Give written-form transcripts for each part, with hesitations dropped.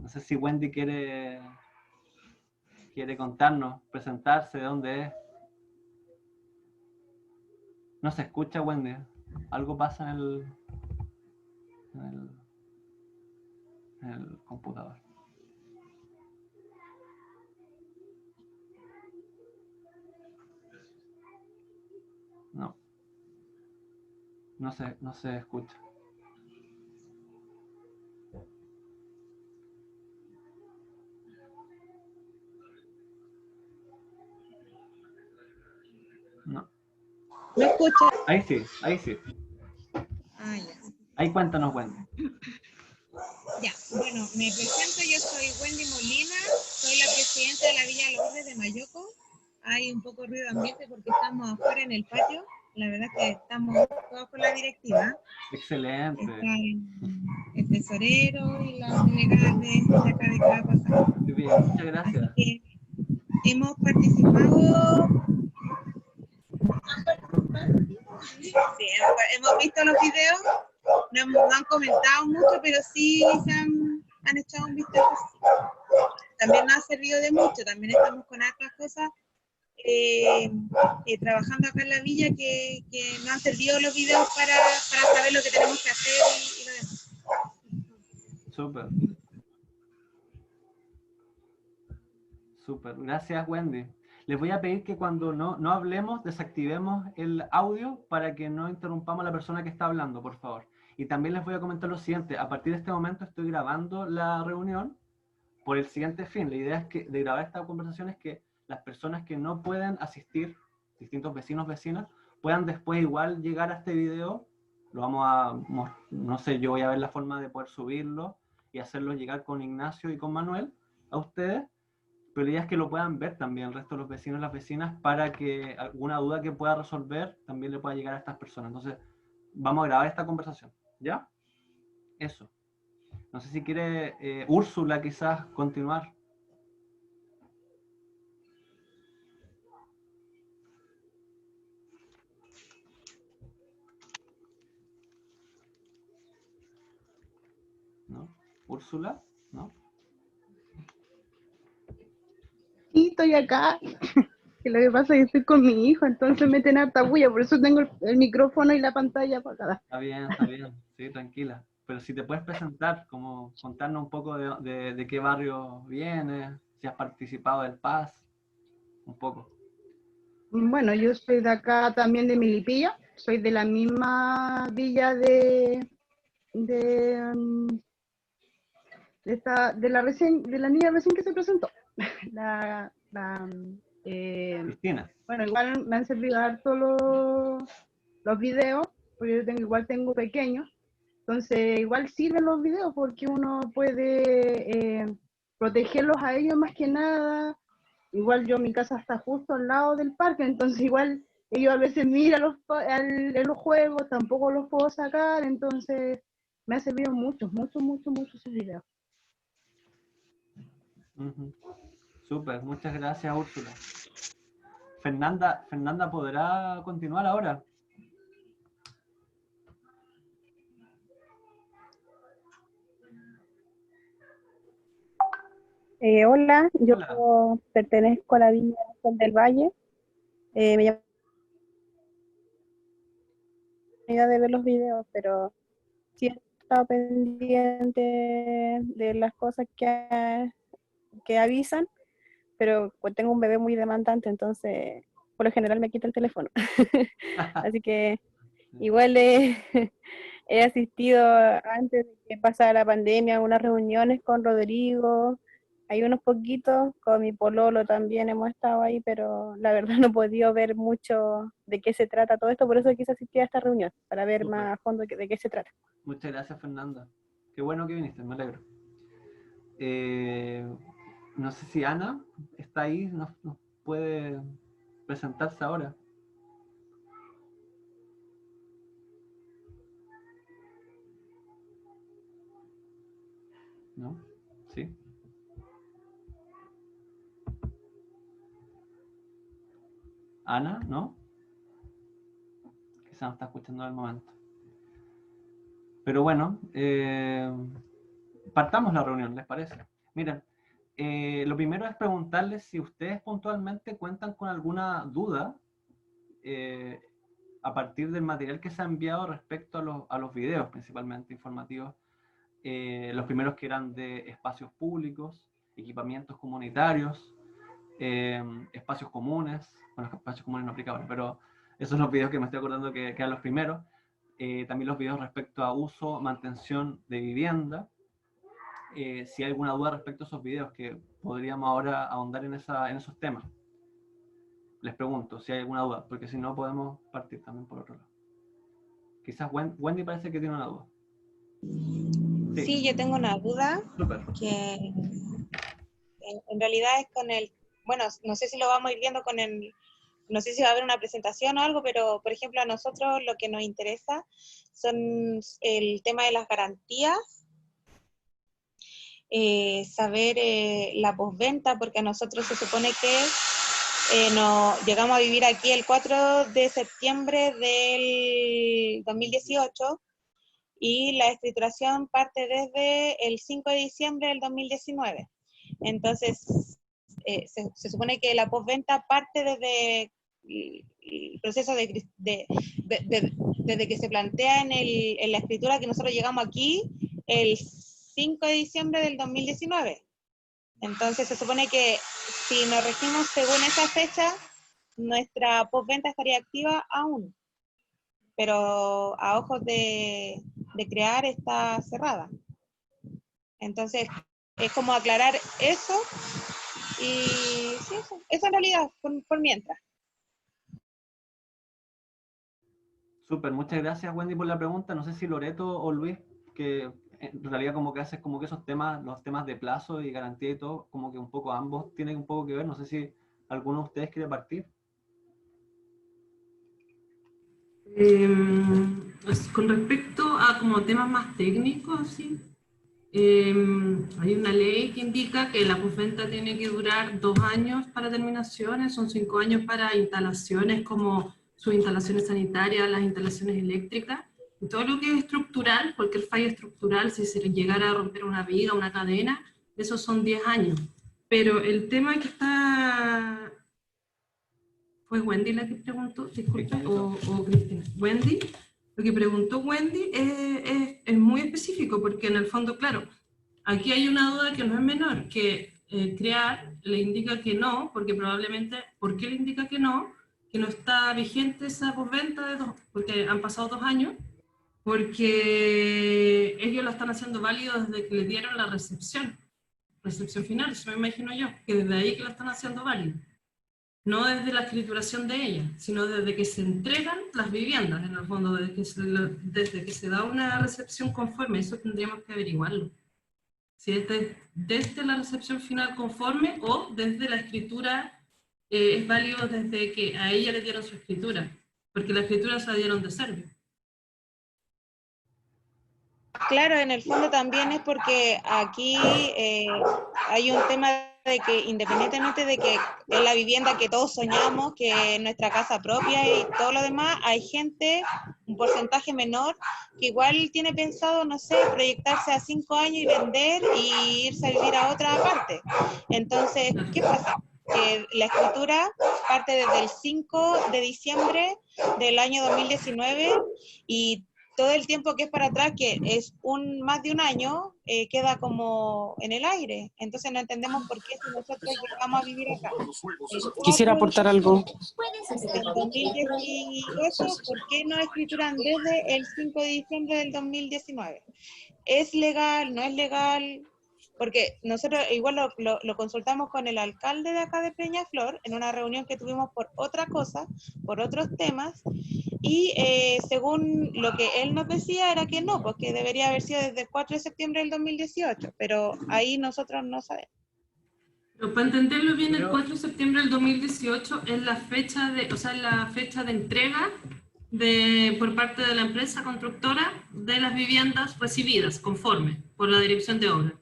No sé si Wendy quiere contarnos, presentarse, de dónde es. No se escucha, Wendy. Algo pasa en el computador. No. No se escucha. No. ¿Me escucha? Ahí sí, ahí sí. Ah, ya. Ahí cuéntanos, Wendy. Ya, bueno, me presento, yo soy Wendy Molina, soy la presidenta de la Villa Lourdes de Mayoco. Hay un poco de ruido ambiente porque estamos afuera en el patio. La verdad que estamos todos con la directiva. Excelente. Está el tesorero y la delegada de acá de cada pasado. Muy bien, muchas Así gracias. que hemos participado. Sí, hemos visto los videos, no han comentado mucho, pero sí se han echado un vistazo. También nos ha servido de mucho, también estamos con otras cosas trabajando acá en la villa que nos han servido los videos para saber lo que tenemos que hacer y lo demás. Súper. Súper. Gracias, Wendy. Les voy a pedir que cuando no hablemos, desactivemos el audio para que no interrumpamos a la persona que está hablando, por favor. Y también les voy a comentar lo siguiente. A partir de este momento estoy grabando la reunión por el siguiente fin. La idea es de grabar esta conversación es que las personas que no pueden asistir, distintos vecinos, vecinas, puedan después igual llegar a este video. Lo vamos a, no sé, yo voy a ver la forma de poder subirlo y hacerlo llegar con Ignacio y con Manuel a ustedes. Pero la idea es que lo puedan ver también el resto de los vecinos y las vecinas para que alguna duda que pueda resolver también le pueda llegar a estas personas. Entonces, vamos a grabar esta conversación. ¿Ya? Eso. No sé si quiere Úrsula quizás continuar. ¿No? ¿Úrsula? ¿No? Sí, estoy acá. Que lo que pasa es que estoy con mi hijo, entonces meten harta bulla, por eso tengo el micrófono y la pantalla apagada. Está bien, sí, tranquila. Pero si te puedes presentar, como contarnos un poco de qué barrio vienes, si has participado del PAS, un poco. Bueno, yo soy de acá también de Milipilla, soy de la misma villa de de la niña recién que se presentó. La, la, Cristina. bueno, igual me han servido harto los videos, porque yo igual tengo pequeños, entonces igual sirven los videos porque uno puede protegerlos a ellos más que nada. Igual mi casa está justo al lado del parque, entonces igual ellos a veces miran los juegos, tampoco los puedo sacar, entonces me ha servido mucho esos videos. Súper, muchas gracias, Úrsula. Fernanda podrá continuar ahora. Hola, yo Hola. pertenezco a la Villa Sol del Valle. Me llamo de ver los videos, pero sí he estado pendiente de las cosas que avisan, pero pues tengo un bebé muy demandante, entonces por lo general me quita el teléfono. Así que igual he asistido antes de que pasara la pandemia a unas reuniones con Rodrigo. Hay unos poquitos, con mi pololo también hemos estado ahí, pero la verdad no he podido ver mucho de qué se trata todo esto, por eso quise asistir a esta reunión, para ver Súper. más a fondo de qué se trata. Muchas gracias, Fernanda. Qué bueno que viniste, me alegro. No sé si Ana está ahí, nos puede presentarse ahora. ¿No? ¿Sí? Ana, ¿no? Quizá no está escuchando en el momento. Pero bueno, partamos la reunión, ¿les parece? Miren, lo primero es preguntarles si ustedes puntualmente cuentan con alguna duda a partir del material que se ha enviado respecto a los videos, principalmente informativos. Los primeros que eran de espacios públicos, equipamientos comunitarios, espacios comunes. Bueno, espacios comunes no aplicaban, pero esos son los videos que me estoy acordando que eran los primeros. También los videos respecto a uso, mantención de vivienda. Si hay alguna duda respecto a esos videos, que podríamos ahora ahondar en esos temas. Les pregunto si hay alguna duda, porque si no podemos partir también por otro lado. Quizás Wendy parece que tiene una duda. Sí, yo tengo una duda. Súper. Que en realidad es con el, bueno, no sé si lo vamos a ir viendo con el, no sé si va a haber una presentación o algo, pero por ejemplo a nosotros lo que nos interesa son el tema de las garantías, saber la postventa, porque a nosotros se supone que llegamos a vivir aquí el 4 de septiembre del 2018 y la escrituración parte desde el 5 de diciembre del 2019. Entonces, se supone que la postventa parte desde el proceso desde que se plantea en la escritura que nosotros llegamos aquí el 5 de diciembre del 2019. Entonces se supone que si nos regimos según esa fecha, nuestra postventa estaría activa aún, pero a ojos de crear está cerrada. Entonces es como aclarar eso y sí, eso en realidad, por mientras. Súper, muchas gracias Wendy por la pregunta. No sé si Loreto o Luis, que en realidad como que haces como que esos temas, los temas de plazo y garantía y todo, como que un poco ambos tienen un poco que ver. No sé si alguno de ustedes quiere partir. Pues con respecto a como temas más técnicos, ¿sí? Hay una ley que indica que la postventa tiene que durar 2 años para terminaciones, son 5 años para instalaciones como sus instalaciones sanitarias, las instalaciones eléctricas, y todo lo que es estructural, cualquier falla estructural, si se llegara a romper una viga, una cadena, esos son 10 años. Pero el tema que está... ¿Fue Wendy la que preguntó? Disculpe, o Cristina. Wendy, lo que preguntó Wendy es muy específico, porque en el fondo, claro, aquí hay una duda que no es menor, que CREAR le indica que no, porque probablemente, ¿por qué le indica que no? Que no está vigente esa postventa, porque han pasado 2 años, porque ellos la están haciendo válido desde que le dieron la recepción final, eso me imagino yo, que desde ahí que la están haciendo válido. No desde la escrituración de ella, sino desde que se entregan las viviendas, en el fondo, desde que se da una recepción conforme. Eso tendríamos que averiguarlo. Si es desde la recepción final conforme o desde la escritura, es válido desde que a ella le dieron su escritura, porque la escritura se la dieron de Serbia. Claro, en el fondo también es porque aquí hay un tema de que independientemente de que es la vivienda que todos soñamos, que es nuestra casa propia y todo lo demás, hay gente, un porcentaje menor, que igual tiene pensado, no sé, proyectarse a 5 años y vender y irse a vivir a otra parte. Entonces, ¿qué pasa? Que la escritura parte desde el 5 de diciembre del año 2019 y todo el tiempo que es para atrás, que es más de un año, queda como en el aire. Entonces no entendemos por qué si nosotros llegamos a vivir acá. Quisiera aportar algo. Desde el 2018, ¿por qué no escrituran desde el 5 de diciembre del 2019? ¿Es legal? ¿No es legal? Porque nosotros igual lo consultamos con el alcalde de acá de Peñaflor en una reunión que tuvimos por otra cosa, por otros temas, y según lo que él nos decía era que no, pues que debería haber sido desde el 4 de septiembre del 2018, pero ahí nosotros no sabemos. Pero para entenderlo bien, el 4 de septiembre del 2018 es la fecha de entrega por parte de la empresa constructora de las viviendas recibidas conforme por la dirección de obra.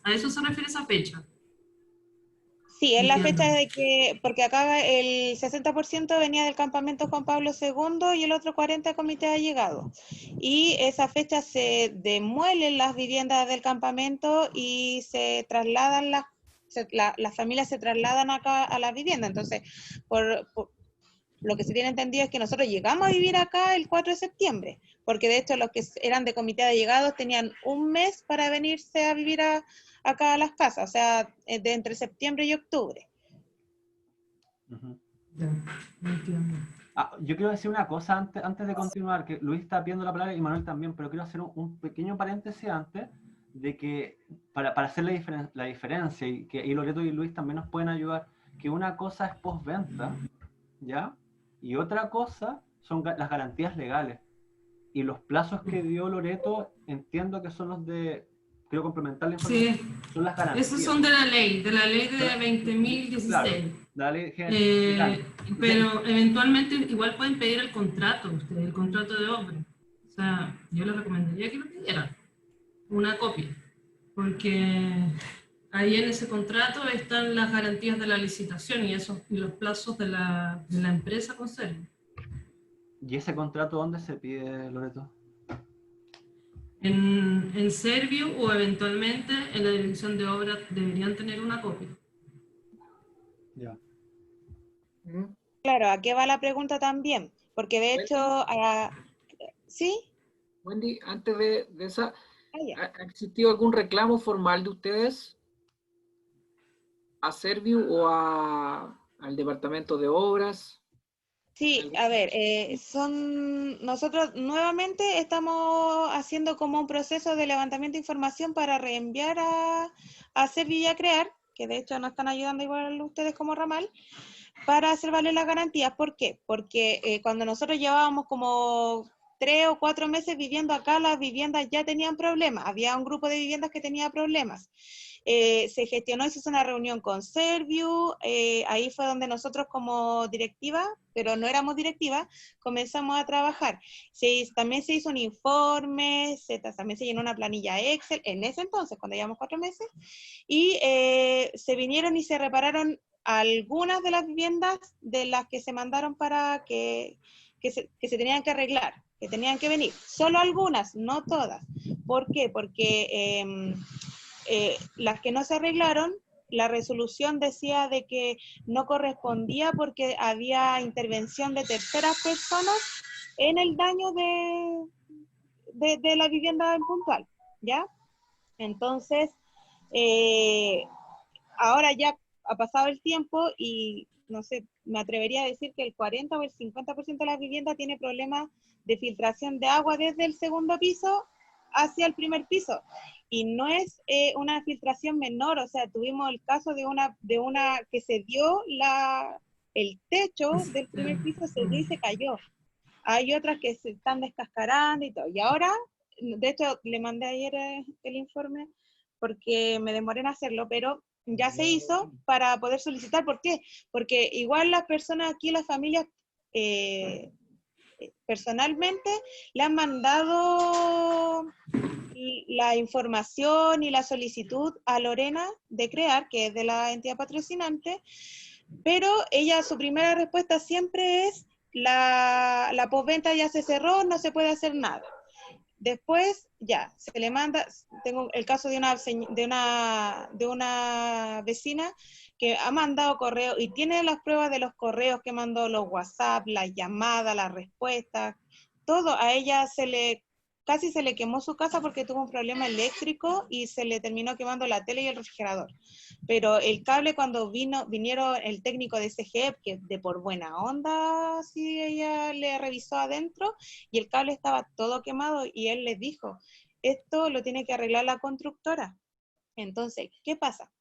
A eso se refiere esa fecha. Sí, es la Entiendo. fecha de que, porque acá el 60% venía del campamento Juan Pablo II y el otro 40% comité de allegados. Y esa fecha se demuelen las viviendas del campamento y se trasladan las familias se trasladan acá a la vivienda. Entonces, por lo que se tiene entendido es que nosotros llegamos a vivir acá el 4 de septiembre, porque de hecho los que eran de comité de allegados tenían un mes para venirse a vivir acá a las casas, o sea, de entre septiembre y octubre. Ujú. Ya, entiendo. Yo quiero decir una cosa antes de continuar, que Luis está pidiendo la palabra y Manuel también, pero quiero hacer un pequeño paréntesis antes de que, para hacer la diferencia, y que y Loreto y Luis también nos pueden ayudar, que una cosa es postventa, ¿ya? Y otra cosa son las garantías legales. Y los plazos que dio Loreto, entiendo que son los de, quiero complementar la información, Sí, son las garantías. esos son de la ley de Claro, 20.016. la ley general. Pero eventualmente igual pueden pedir el contrato, ustedes, el contrato de obra. O sea, yo les recomendaría que lo pidieran, una copia, porque ahí en ese contrato están las garantías de la licitación y los plazos de la empresa con Servio. ¿Y ese contrato dónde se pide, Loreto? En Servio o eventualmente en la dirección de obra deberían tener una copia. Ya. Claro, ¿a qué va la pregunta también? Porque de hecho, ¿sí? Wendy, antes de esa, Ya. ¿ha existido algún reclamo formal de ustedes a Serviu o al Departamento de Obras? Sí, a ver, nosotros nuevamente estamos haciendo como un proceso de levantamiento de información para reenviar a Servio y a Crear, que de hecho nos están ayudando igual ustedes como ramal, para hacer valer las garantías. ¿Por qué? Porque cuando nosotros llevábamos como 3 o 4 meses viviendo acá, las viviendas ya tenían problemas, había un grupo de viviendas que tenía problemas. Se gestionó y se hizo una reunión con Serviu, ahí fue donde nosotros como directiva, pero no éramos directiva, comenzamos a trabajar. También se hizo un informe, también se llenó una planilla Excel, en ese entonces, cuando llevamos 4 meses, y se vinieron y se repararon algunas de las viviendas de las que se mandaron para que se tenían que arreglar, que tenían que venir. Solo algunas, no todas. ¿Por qué? Porque las que no se arreglaron, la resolución decía de que no correspondía porque había intervención de terceras personas en el daño de la vivienda en puntual, ¿ya? Entonces, ahora ya ha pasado el tiempo y, no sé, me atrevería a decir que el 40 o el 50% de las viviendas tiene problemas de filtración de agua desde el segundo piso hacia el primer piso. Y no es una filtración menor, o sea, tuvimos el caso de una que se dio el techo del primer piso, se dio y se cayó. Hay otras que se están descascarando y todo. Y ahora, de hecho, le mandé ayer el informe porque me demoré en hacerlo, pero ya se hizo para poder solicitar. ¿Por qué? Porque igual las personas aquí, las familias, personalmente, le han mandado la información y la solicitud a Lorena de Crear, que es de la entidad patrocinante, pero ella, su primera respuesta siempre es la postventa ya se cerró, no se puede hacer nada. Después, ya, se le manda, tengo el caso de una vecina que ha mandado correo y tiene las pruebas de los correos que mandó, los WhatsApp, las llamadas, las respuestas, todo. A ella casi se le quemó su casa porque tuvo un problema eléctrico y se le terminó quemando la tele y el refrigerador. Pero el cable, cuando vinieron el técnico de CGEP, que de por buena onda, sí, ella le revisó adentro, y el cable estaba todo quemado, y él les dijo, esto lo tiene que arreglar la constructora. Entonces, ¿qué pasa?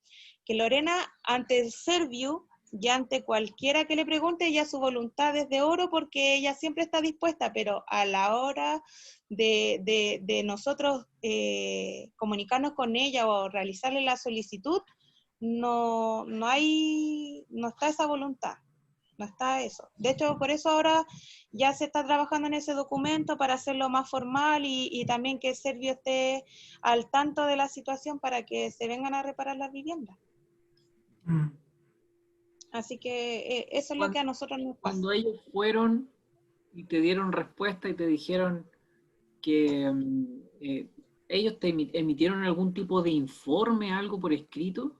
Que Lorena, ante el Serviu, y ante cualquiera que le pregunte, ya su voluntad es de oro porque ella siempre está dispuesta, pero a la hora de nosotros comunicarnos con ella o realizarle la solicitud, no está esa voluntad, no está eso. De hecho, por eso ahora ya se está trabajando en ese documento para hacerlo más formal y también que Servio esté al tanto de la situación para que se vengan a reparar las viviendas. Así que eso es lo que a nosotros nos pasa. Cuando ellos fueron y te dieron respuesta y te dijeron que ellos te emitieron algún tipo de informe, algo por escrito.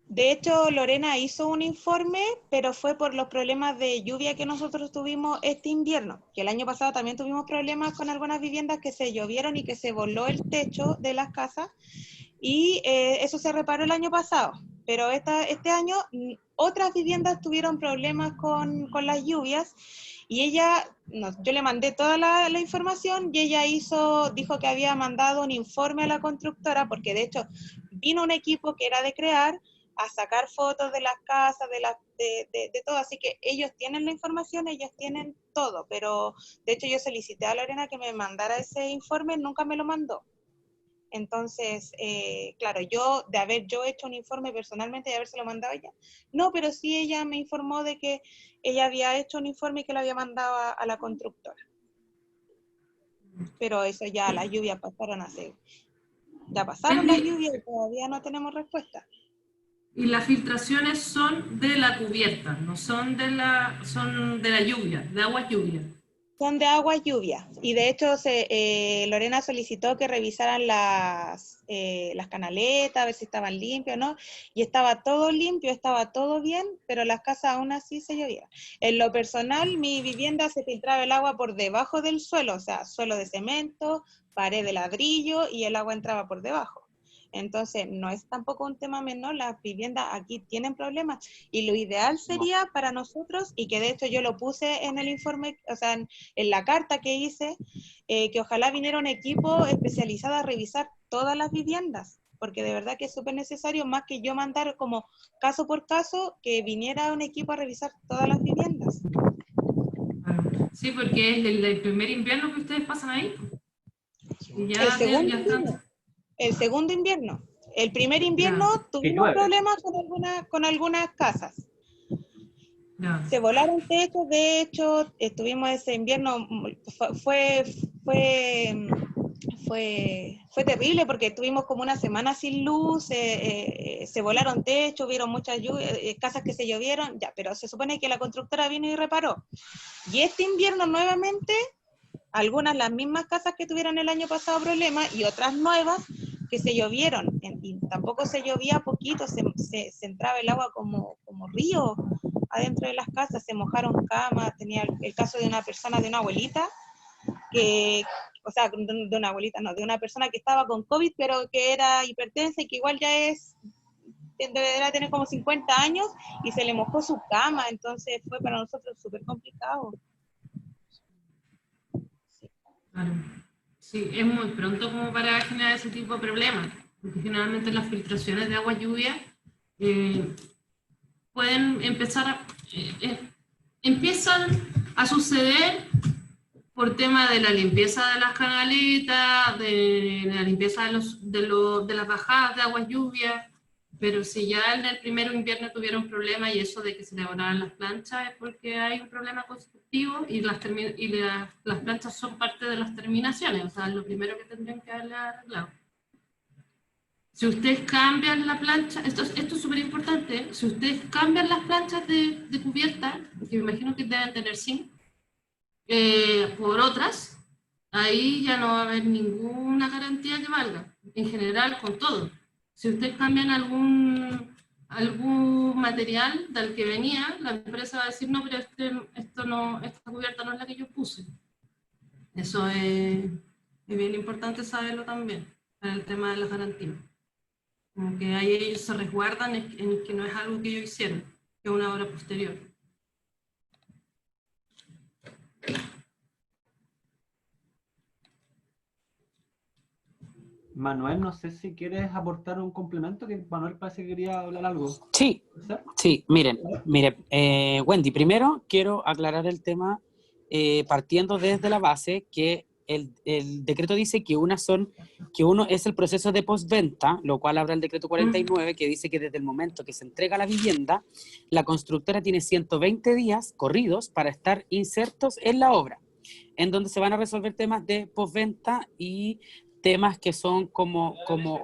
De hecho, Lorena hizo un informe, pero fue por los problemas de lluvia que nosotros tuvimos este invierno, que el año pasado también tuvimos problemas con algunas viviendas que se llovieron y que se voló el techo de las casas, y eso se reparó el año pasado. Pero este año otras viviendas tuvieron problemas con las lluvias, y ella, yo le mandé toda la información, y ella dijo que había mandado un informe a la constructora, porque de hecho vino un equipo que era de CREAR a sacar fotos de las casas, de todo, así que ellos tienen la información, ellos tienen todo, pero de hecho yo solicité a Lorena que me mandara ese informe, nunca me lo mandó. Entonces, claro, de haber yo hecho un informe personalmente y habérselo mandado a ella, no, pero sí ella me informó de que ella había hecho un informe y que lo había mandado a la constructora. Pero eso ya, las lluvias pasaron ya pasaron las lluvias y todavía no tenemos respuesta. Y las filtraciones son de la cubierta, no son son de la lluvia, de agua lluvia. Son de agua lluvia, y de hecho Lorena solicitó que revisaran las canaletas, a ver si estaban limpios, ¿no? Y estaba todo limpio, estaba todo bien, pero las casas aún así se llovían. En lo personal, mi vivienda se filtraba el agua por debajo del suelo, o sea, suelo de cemento, pared de ladrillo, y el agua entraba por debajo. Entonces, no es tampoco un tema menor, las viviendas aquí tienen problemas, y lo ideal sería para nosotros, y que de hecho yo lo puse en el informe, o sea, en la carta que hice, que ojalá viniera un equipo especializado a revisar todas las viviendas, porque de verdad que es súper necesario, más que yo mandar como caso por caso, que viniera un equipo a revisar todas las viviendas. Sí, porque es el primer invierno que ustedes pasan ahí. Y ya el segundo invierno. El primer invierno tuvimos problemas con algunas casas. Se volaron techos, de hecho, estuvimos ese invierno, fue terrible porque estuvimos como una semana sin luz, se volaron techos, hubieron muchas lluvias, casas que se llovieron, ya, pero se supone que la constructora vino y reparó. Y este invierno nuevamente, algunas las mismas casas que tuvieron el año pasado problemas y otras nuevas que se llovieron, y tampoco se llovía poquito, se entraba el agua como río adentro de las casas, se mojaron camas. Tenía el caso de una persona, de una abuelita, de una persona que estaba con COVID, pero que era hipertensa y que igual deberá tener como 50 años, y se le mojó su cama, entonces fue para nosotros súper complicado. Claro. Sí, es muy pronto como para generar ese tipo de problemas, porque generalmente las filtraciones de agua lluvia pueden empiezan a suceder por tema de la limpieza de las canaletas, de la limpieza de las bajadas de agua lluvia, pero si ya en el primer invierno tuvieron problemas, y eso de que se elaboraran las planchas es porque hay un problema constructivo, y las planchas son parte de las terminaciones, o sea, es lo primero que tendrían que haberle arreglado. Si ustedes cambian la plancha, esto es súper importante, si ustedes cambian las planchas de cubierta, que me imagino que deben tener zinc, por otras, ahí ya no va a haber ninguna garantía que valga, en general con todo. Si ustedes cambian algún material del que venía, la empresa va a decir, no, pero esta cubierta no es la que yo puse. Eso es bien importante saberlo también, para el tema de las garantías. Como que ahí ellos se resguardan en que no es algo que ellos hicieron, que es una obra posterior. Manuel, no sé si quieres aportar un complemento, que Manuel parece que quería hablar algo. Sí, miren, Wendy, primero quiero aclarar el tema partiendo desde la base que el decreto dice que uno es el proceso de postventa, lo cual habla el decreto 49, que dice que desde el momento que se entrega la vivienda, la constructora tiene 120 días corridos para estar insertos en la obra, en donde se van a resolver temas de postventa y temas que son como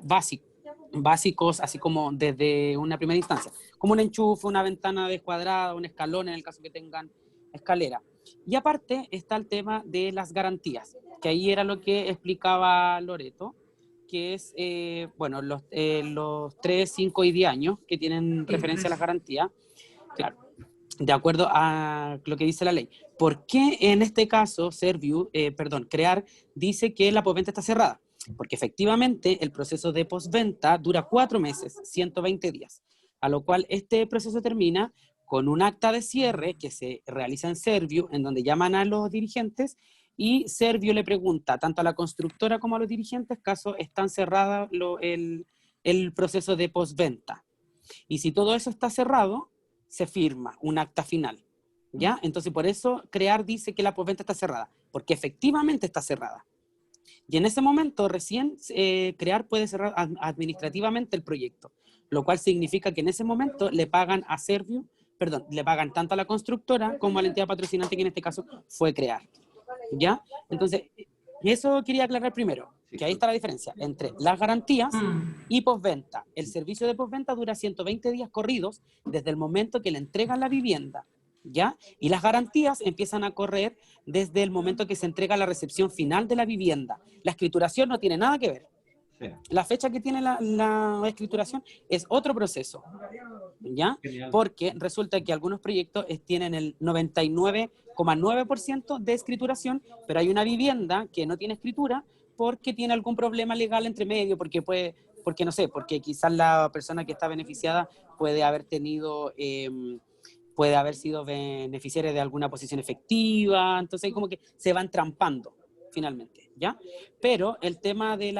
básicos. básicos, así como desde una primera instancia, como un enchufe, una ventana descuadrada, un escalón en el caso que tengan escalera. Y aparte está el tema de las garantías, que ahí era lo que explicaba Loreto, que es, bueno, los 3, 5 y 10 años que tienen referencia a las garantías, claro, de acuerdo a lo que dice la ley. ¿Por qué en este caso Crear dice que la postventa está cerrada? Porque efectivamente el proceso de postventa dura 4 meses, 120 días, a lo cual este proceso termina con un acta de cierre que se realiza en Serviu, en donde llaman a los dirigentes y Serviu le pregunta tanto a la constructora como a los dirigentes caso están cerradas el proceso de postventa. Y si todo eso está cerrado, se firma un acta final, ¿ya? Entonces, por eso Crear dice que la postventa está cerrada, porque efectivamente está cerrada. Y en ese momento, recién Crear puede cerrar administrativamente el proyecto, lo cual significa que en ese momento le pagan a Serviu, le pagan tanto a la constructora como a la entidad patrocinante, que en este caso fue Crear, ¿ya? Entonces, eso quería aclarar primero, que ahí está la diferencia entre las garantías y postventa. El servicio de postventa dura 120 días corridos desde el momento que le entregan la vivienda, ¿ya? Y las garantías empiezan a correr desde el momento que se entrega la recepción final de la vivienda. La escrituración no tiene nada que ver. Sí. La fecha que tiene la escrituración es otro proceso, ¿ya? Genial. Porque resulta que algunos proyectos tienen el 99,9% de escrituración, pero hay una vivienda que no tiene escritura porque tiene algún problema legal entre medio, porque no sé, porque quizás la persona que está beneficiada puede haber tenido, puede haber sido beneficiaria de alguna posición efectiva, entonces como que se van trampando finalmente, ¿ya? Pero el tema de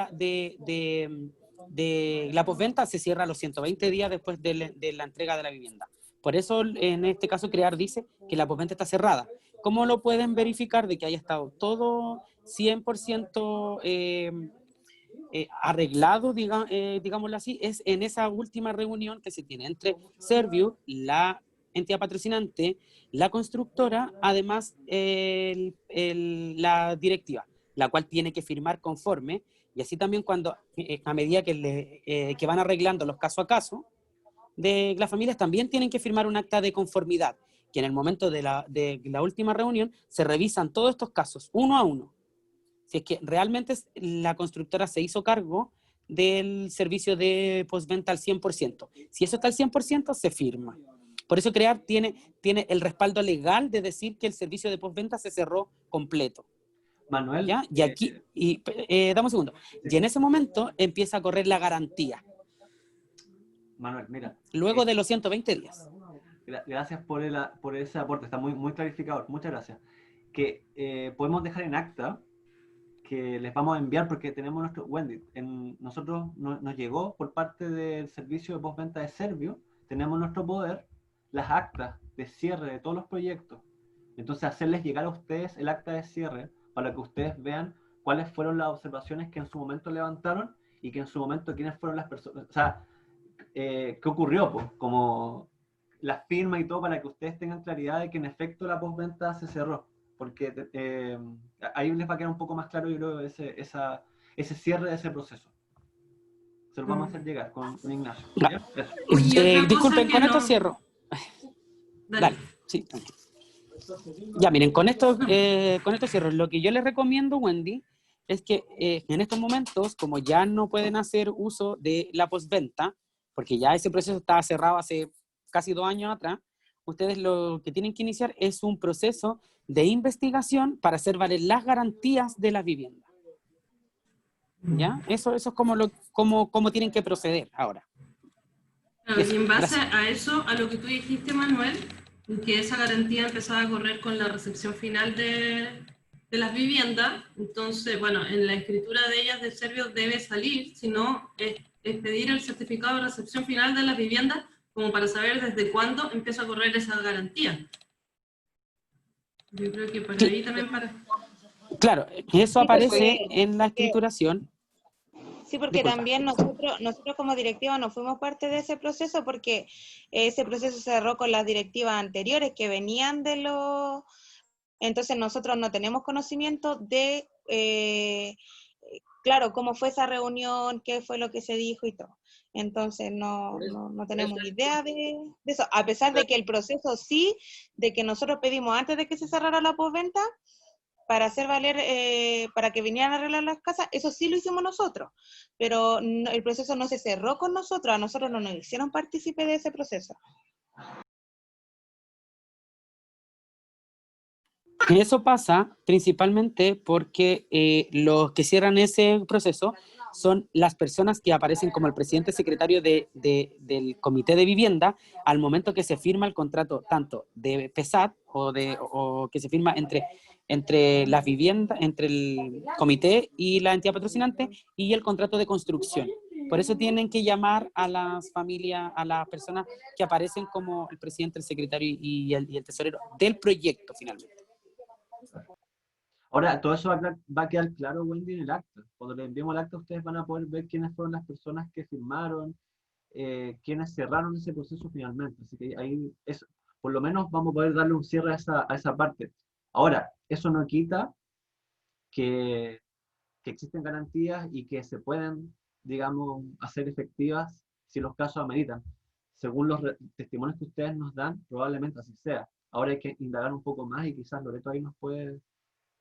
la postventa se cierra a los 120 días después de la entrega de la vivienda. Por eso, en este caso, Crear dice que la postventa está cerrada. ¿Cómo lo pueden verificar de que haya estado todo 100% arreglado, digámoslo así? Es en esa última reunión que se tiene entre Serviu, la entidad patrocinante, la constructora, además la directiva, la cual tiene que firmar conforme, y así también cuando, a medida que van arreglando los caso a caso, de las familias también tienen que firmar un acta de conformidad, que en el momento de la última reunión se revisan todos estos casos, uno a uno. Si es que realmente la constructora se hizo cargo del servicio de postventa al 100%. Si eso está al 100%, se firma. Por eso Crear tiene el respaldo legal de decir que el servicio de postventa se cerró completo. Manuel. ¿Ya? Y aquí, dame un segundo. Y en ese momento empieza a correr la garantía. Manuel, mira. Luego de los 120 días. Gracias por ese aporte, está muy, muy clarificador. Muchas gracias. Que podemos dejar en acta que les vamos a enviar porque tenemos nuestro Wendy. Nosotros nos llegó por parte del servicio de postventa de Serviu, tenemos nuestro poder, las actas de cierre de todos los proyectos. Entonces hacerles llegar a ustedes el acta de cierre para que ustedes vean cuáles fueron las observaciones que en su momento levantaron y que en su momento quiénes fueron las personas, o sea, qué ocurrió, pues, como las firmas y todo, para que ustedes tengan claridad de que en efecto la postventa se cerró, porque ahí les va a quedar un poco más claro, yo creo, ese cierre de ese proceso. Se lo vamos a hacer llegar con Ignacio. Disculpen, con esto cierro. Dale, sí. Ya, miren, con esto cierro. Lo que yo les recomiendo, Wendy, es que en estos momentos, como ya no pueden hacer uso de la postventa, porque ya ese proceso estaba cerrado hace casi 2 años atrás, ustedes lo que tienen que iniciar es un proceso de investigación para hacer valer las garantías de la vivienda. ¿Ya? Eso es como tienen que proceder ahora. Claro, y en base a eso, a lo que tú dijiste, Manuel, que esa garantía empezaba a correr con la recepción final de las viviendas, entonces, bueno, en la escritura de ellas de Serviu debe salir, si no, es pedir el certificado de recepción final de las viviendas como para saber desde cuándo empieza a correr esa garantía. Yo creo que por ahí también para... Claro, eso aparece en la escrituración. Sí, porque también nosotros como directiva no fuimos parte de ese proceso porque ese proceso se cerró con las directivas anteriores que venían de los... Entonces nosotros no tenemos conocimiento de, claro, cómo fue esa reunión, qué fue lo que se dijo y todo. Entonces no, Por eso, no por tenemos eso idea de eso, a pesar de que el proceso sí, de que nosotros pedimos antes de que se cerrara la postventa, para hacer valer, para que vinieran a arreglar las casas, eso sí lo hicimos nosotros, pero el proceso no se cerró con nosotros, a nosotros no nos hicieron partícipe de ese proceso. Eso pasa principalmente porque los que cierran ese proceso son las personas que aparecen como el presidente secretario del comité de vivienda al momento que se firma el contrato tanto de PESAT o que se firma entre las viviendas, entre el comité y la entidad patrocinante y el contrato de construcción. Por eso tienen que llamar a las familias, a las personas que aparecen como el presidente, el secretario y el tesorero del proyecto finalmente. Ahora, todo eso va a quedar claro, Wendy, en el acta. Cuando le enviemos el acta, ustedes van a poder ver quiénes fueron las personas que firmaron, quiénes cerraron ese proceso finalmente. Así que ahí, por lo menos vamos a poder darle un cierre a esa parte. Ahora, eso no quita que existen garantías y que se pueden, digamos, hacer efectivas si los casos ameritan. Según los testimonios que ustedes nos dan, probablemente así sea. Ahora hay que indagar un poco más y quizás Loreto ahí nos puede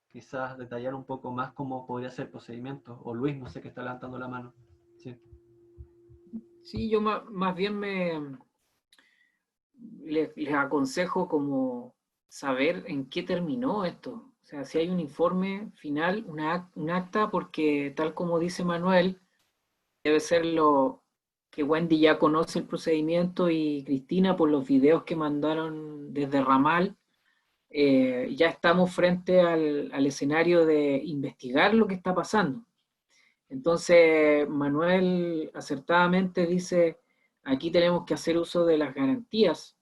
quizás detallar un poco más cómo podría ser el procedimiento. O Luis, no sé, que está levantando la mano. Sí, sí, yo más bien les aconsejo como saber en qué terminó esto. O sea, si hay un informe final, un acta, porque tal como dice Manuel, debe ser lo que Wendy ya conoce el procedimiento y Cristina por los videos que mandaron desde Ramal, ya estamos frente al escenario de investigar lo que está pasando. Entonces, Manuel acertadamente dice, aquí tenemos que hacer uso de las garantías,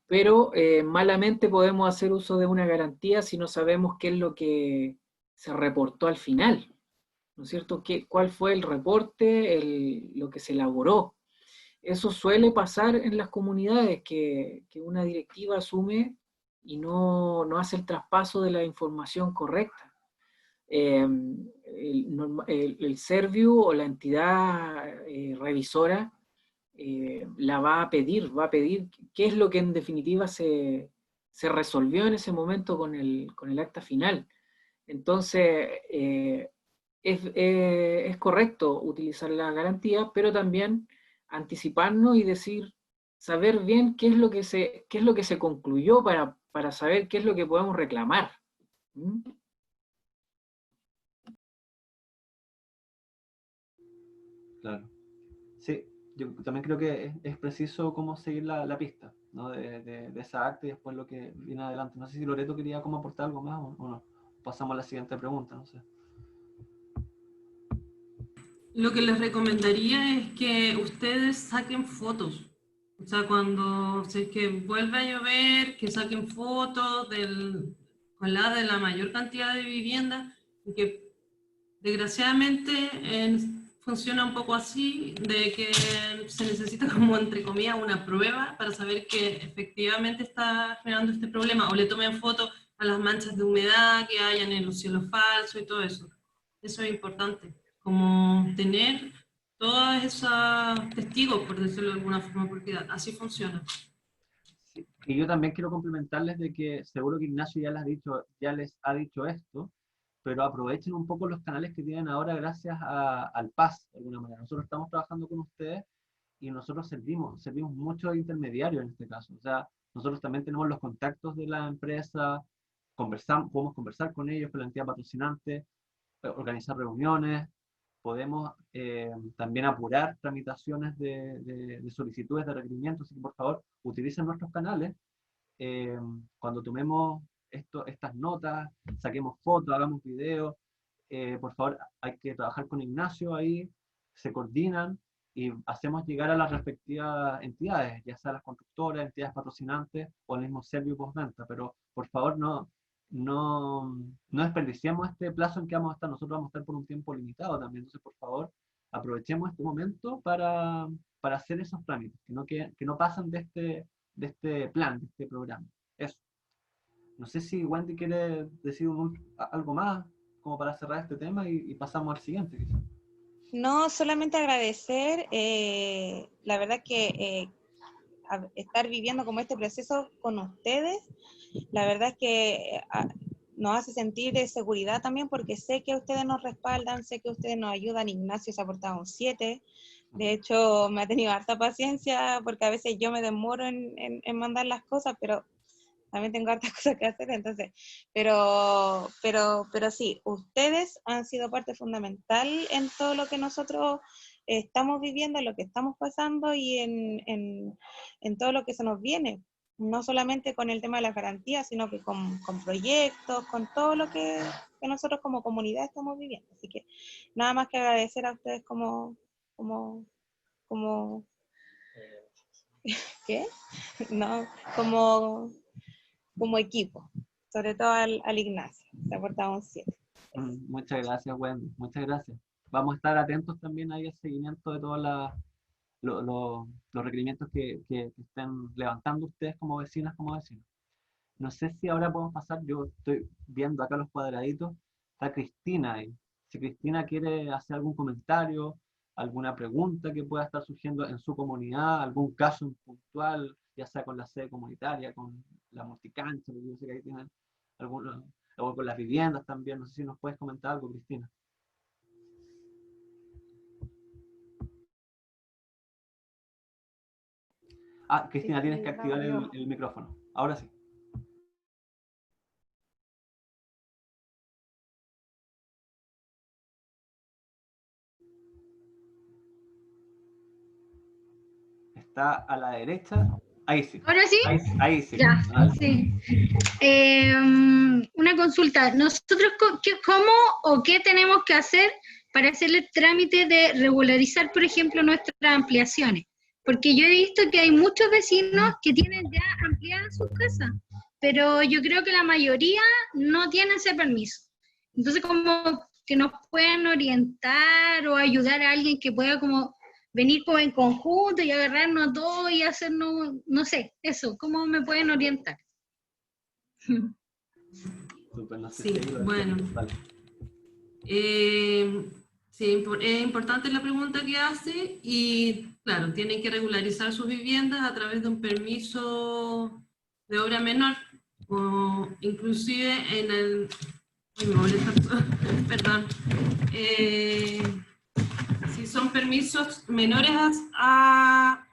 pero malamente podemos hacer uso de una garantía si no sabemos qué es lo que se reportó al final, ¿no es cierto? ¿Cuál fue el reporte, lo que se elaboró? Eso suele pasar en las comunidades, que una directiva asume y no hace el traspaso de la información correcta. El Serviu o la entidad revisora la va a pedir qué es lo que en definitiva se resolvió en ese momento con el acta final. Entonces, es correcto utilizar la garantía, pero también anticiparnos y saber bien qué es lo que se concluyó para saber qué es lo que podemos reclamar. ¿Mm? claro. Sí, yo también creo que es preciso cómo seguir la pista, ¿no? De esa acta y después lo que viene adelante. No sé si Loreto quería como aportar algo más o no. Pasamos a la siguiente pregunta, no sé. Lo que les recomendaría es que ustedes saquen fotos. O sea, cuando si es que vuelve a llover, que saquen fotos ojalá de la mayor cantidad de viviendas, y que desgraciadamente funciona un poco así, de que se necesita como entre comillas una prueba para saber que efectivamente está generando este problema, o le tomen fotos a las manchas de humedad que hayan en los cielos falsos y todo eso. Eso es importante, como tener todos esos testigos, por decirlo de alguna forma, porque así funciona. Sí. Y yo también quiero complementarles de que seguro que Ignacio ya les ha dicho esto, pero aprovechen un poco los canales que tienen ahora gracias al PAS, de alguna manera. Nosotros estamos trabajando con ustedes y nosotros servimos mucho de intermediario en este caso. O sea, nosotros también tenemos los contactos de la empresa, podemos conversar con ellos, con la entidad patrocinante, organizar reuniones, podemos también apurar tramitaciones de solicitudes de requerimientos, así que por favor utilicen nuestros canales. Cuando tomemos estas notas, saquemos fotos, hagamos videos, por favor hay que trabajar con Ignacio ahí, se coordinan y hacemos llegar a las respectivas entidades, ya sea las constructoras, entidades patrocinantes o el mismo Servio postventa, pero por favor no desperdiciemos este plazo en que vamos a estar. Nosotros vamos a estar por un tiempo limitado también, entonces por favor aprovechemos este momento para hacer esos trámites, que no pasan de este plan, de este programa. Eso. No sé si Wendy quiere decir algo más como para cerrar este tema y pasamos al siguiente, quizás. No, solamente agradecer, la verdad que estar viviendo como este proceso con ustedes, la verdad es que nos hace sentir de seguridad también, porque sé que ustedes nos respaldan, sé que ustedes nos ayudan. Ignacio se ha portado un 7, de hecho me ha tenido harta paciencia, porque a veces yo me demoro en mandar las cosas, pero también tengo hartas cosas que hacer, entonces, pero sí, ustedes han sido parte fundamental en todo lo que nosotros estamos viviendo, en lo que estamos pasando y en todo lo que se nos viene, no solamente con el tema de las garantías, sino que con proyectos, con todo lo que nosotros como comunidad estamos viviendo. Así que nada más que agradecer a ustedes como ¿qué? No, como equipo, sobre todo al Ignacio, se ha portado un 7. Muchas gracias, Wendy, muchas gracias. Vamos a estar atentos también ahí al seguimiento de todos los requerimientos que estén levantando ustedes como vecinas, como vecinos. No sé si ahora podemos pasar, yo estoy viendo acá los cuadraditos, está Cristina ahí. Si Cristina quiere hacer algún comentario, alguna pregunta que pueda estar surgiendo en su comunidad, algún caso puntual, ya sea con la sede comunitaria, con la multicancha, porque yo sé que ahí tienen algunos, o con las viviendas también, no sé si nos puedes comentar algo, Cristina. Ah, Cristina, Sí, tienes que activar yo. el micrófono. Ahora sí. Está a la derecha. Ahí sí. ¿Ahora sí? Ahí sí. Ya, Vale. sí. Una consulta. ¿Nosotros cómo o qué tenemos que hacer para hacer el trámite de regularizar, por ejemplo, nuestras ampliaciones? Porque yo he visto que hay muchos vecinos que tienen ya ampliadas sus casas, pero yo creo que la mayoría no tiene ese permiso. Entonces, como que nos puedan orientar o ayudar a alguien que pueda como venir como en conjunto y agarrarnos todo y hacernos, no sé, eso, ¿cómo me pueden orientar? Super, no sé Sí, si bueno. vale. Sí, es importante la pregunta que hace y, claro, tienen que regularizar sus viviendas a través de un permiso de obra menor, o inclusive en el... Ay, me molesta, perdón. Si son permisos menores a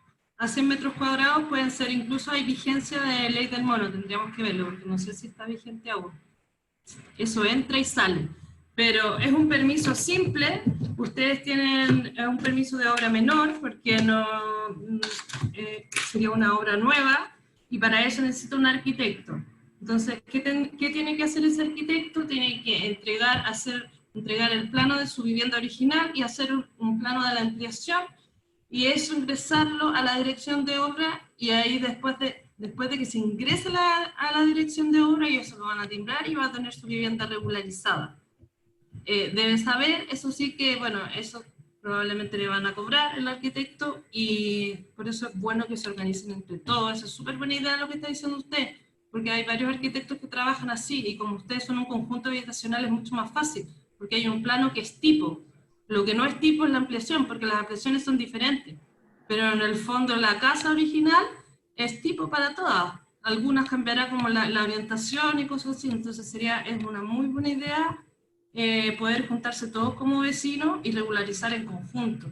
100 metros cuadrados, pueden ser, incluso hay vigencia de ley del mono, tendríamos que verlo, porque no sé si está vigente aún. Eso entra y sale. Pero es un permiso simple, ustedes tienen un permiso de obra menor, porque no sería una obra nueva, y para eso necesita un arquitecto. Entonces, ¿qué tiene que hacer ese arquitecto? Tiene que entregar el plano de su vivienda original y hacer un plano de la ampliación, y eso ingresarlo a la dirección de obra, y ahí después de que se ingrese a la dirección de obra, ellos se lo van a timbrar y va a tener su vivienda regularizada. Deben saber, eso sí que, bueno, eso probablemente le van a cobrar el arquitecto, y por eso es bueno que se organicen entre todos. Eso es súper buena idea lo que está diciendo usted, porque hay varios arquitectos que trabajan así, y como ustedes son un conjunto habitacional es mucho más fácil, porque hay un plano que es tipo. Lo que no es tipo es la ampliación, porque las ampliaciones son diferentes, pero en el fondo la casa original es tipo para todas. Algunas cambiará como la orientación y cosas así, entonces es una muy buena idea poder juntarse todos como vecinos y regularizar en conjunto.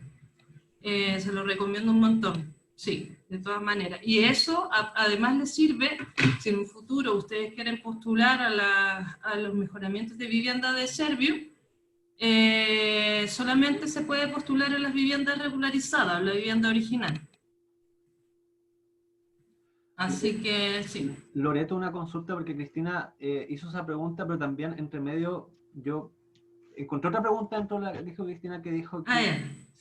Se lo recomiendo un montón, sí, de todas maneras. Y eso además les sirve, si en un futuro ustedes quieren postular a los mejoramientos de vivienda de Serviu, solamente se puede postular en las viviendas regularizadas, la vivienda original. Así que sí. Loreto, una consulta, porque Cristina hizo esa pregunta, pero también entre medio yo encontré otra pregunta dentro de la que dijo Cristina, que dijo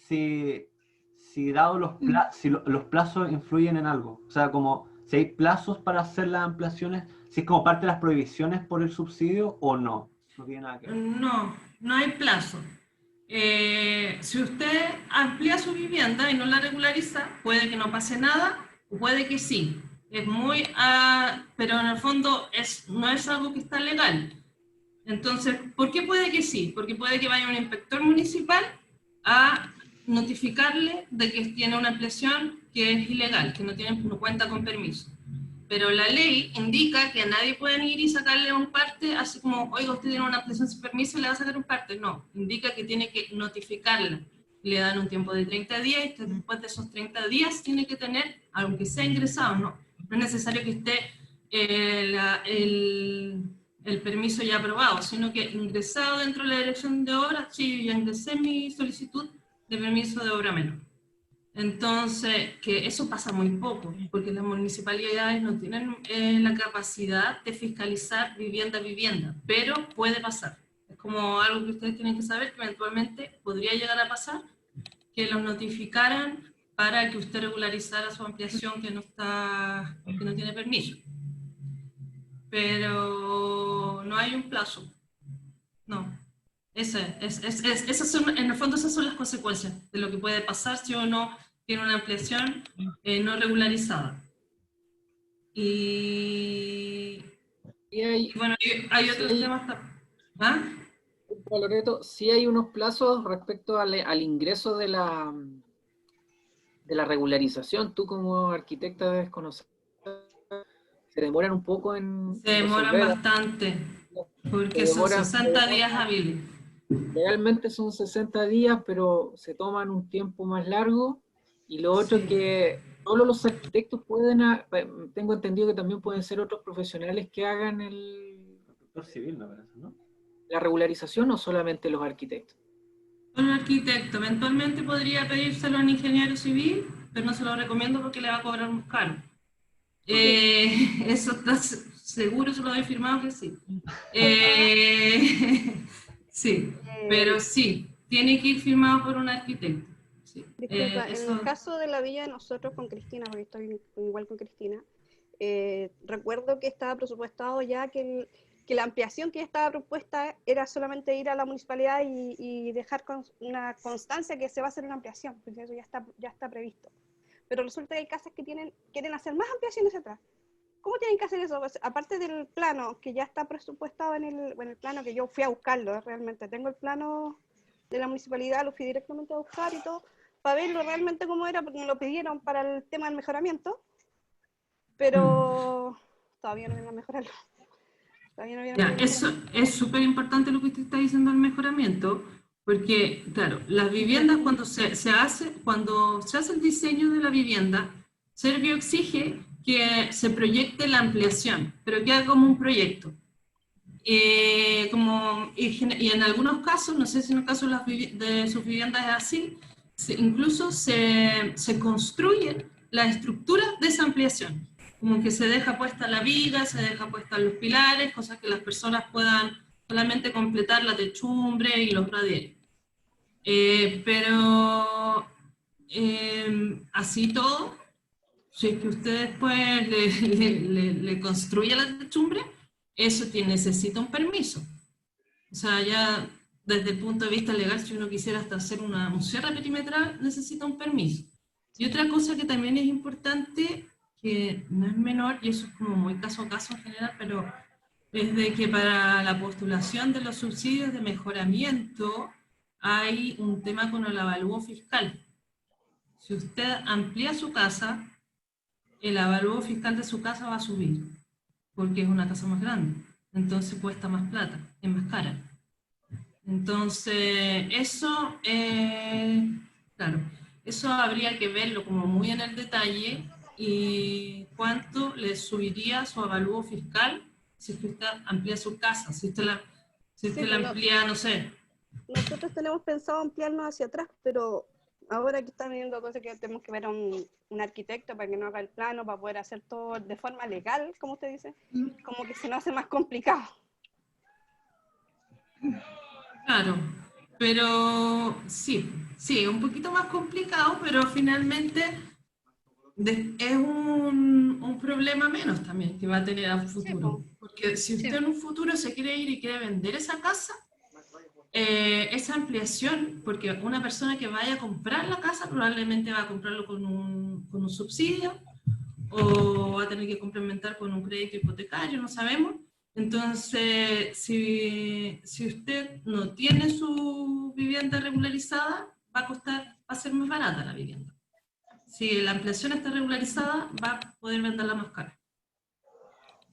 que si dado los plazos influyen en algo, o sea, como si hay plazos para hacer las ampliaciones, si es como parte de las prohibiciones por el subsidio o no. No tiene nada que ver. No, no hay plazo. Si usted amplía su vivienda y no la regulariza, puede que no pase nada, o puede que sí. Es muy, pero en el fondo no es algo que está legal. Entonces, ¿por qué puede que sí? Porque puede que vaya un inspector municipal a notificarle de que tiene una ampliación que es ilegal, que no cuenta con permiso. Pero la ley indica que nadie puede ir y sacarle un parte, así como, oiga, usted tiene una ampliación sin permiso y le va a sacar un parte. No, indica que tiene que notificarla. Le dan un tiempo de 30 días y después de esos 30 días tiene que tener, aunque sea ingresado, no es necesario que esté el permiso ya aprobado, sino que ingresado dentro de la dirección de obra, sí, ya ingresé mi solicitud de permiso de obra menor. Entonces, que eso pasa muy poco, porque las municipalidades no tienen la capacidad de fiscalizar vivienda a vivienda, pero puede pasar. Es como algo que ustedes tienen que saber, que eventualmente podría llegar a pasar, que los notificaran para que usted regularizara su ampliación que no tiene permiso. Pero no hay un plazo. No. Esas son, en el fondo esas son las consecuencias de lo que puede pasar si uno tiene una ampliación no regularizada. Y bueno, hay otros temas también. ¿Ah? Loreto, sí hay unos plazos respecto al ingreso de la regularización. Tú como arquitecta debes conocer. Se demoran un poco en... Se demoran bastante, porque son 60 días hábiles. Realmente son 60 días, pero se toman un tiempo más largo. Y lo otro es que solo los arquitectos pueden, tengo entendido que también pueden ser otros profesionales que hagan civil, me parece, ¿no? La regularización, o solamente los arquitectos. Un arquitecto eventualmente podría pedírselo a un ingeniero civil, pero no se lo recomiendo porque le va a cobrar más caro. Eso está seguro, se lo doy firmado que sí. Sí, pero sí, tiene que ir firmado por un arquitecto. Sí. Disculpa, en el caso de la villa de nosotros con Cristina, porque estoy igual con Cristina, recuerdo que estaba presupuestado ya que la ampliación que ya estaba propuesta era solamente ir a la municipalidad y dejar una constancia que se va a hacer una ampliación, porque eso ya está previsto. Pero resulta que hay casas que quieren hacer más ampliaciones atrás. ¿Cómo tienen que hacer eso? Pues, aparte del plano que ya está presupuestado en el plano que yo fui a buscarlo, realmente tengo el plano de la municipalidad, lo fui directamente a buscar y todo, para verlo realmente cómo era, porque me lo pidieron para el tema del mejoramiento, pero todavía no vienen a mejorarlo. Eso es súper importante lo que usted está diciendo del mejoramiento, porque, claro, las viviendas cuando se hace el diseño de la vivienda, Servio exige que se proyecte la ampliación, pero queda como un proyecto. Y en algunos casos, no sé si en el caso de sus viviendas es así, incluso se construye la estructura de esa ampliación. Como que se deja puesta la viga, se deja puesta los pilares, cosas que las personas puedan solamente completar la techumbre y los radieres. Pero así todo, si es que usted después le construye la techumbre, eso necesita un permiso. O sea, ya desde el punto de vista legal, si uno quisiera hasta hacer un cierre perimetral, necesita un permiso. Y otra cosa que también es importante, que no es menor, y eso es como muy caso a caso en general, pero es de que para la postulación de los subsidios de mejoramiento hay un tema con el avalúo fiscal. Si usted amplía su casa, el avalúo fiscal de su casa va a subir, porque es una casa más grande, entonces cuesta más plata, es más cara. Entonces, eso, claro, eso habría que verlo como muy en el detalle, y cuánto le subiría su avalúo fiscal si usted amplía su casa, si usted la amplía, no sé. Nosotros tenemos pensado ampliarnos hacia atrás, pero ahora que están viendo cosas que tenemos que ver a un arquitecto para que nos haga el plano, para poder hacer todo de forma legal, como usted dice, como que se nos hace más complicado. Claro, pero sí, un poquito más complicado, pero finalmente es un problema menos también que va a tener a futuro. Porque si usted en un futuro se quiere ir y quiere vender esa casa, esa ampliación, porque una persona que vaya a comprar la casa probablemente va a comprarlo con un subsidio, o va a tener que complementar con un crédito hipotecario, no sabemos. Entonces, si usted no tiene su vivienda regularizada, va a ser más barata la vivienda. Si la ampliación está regularizada, va a poder venderla más cara.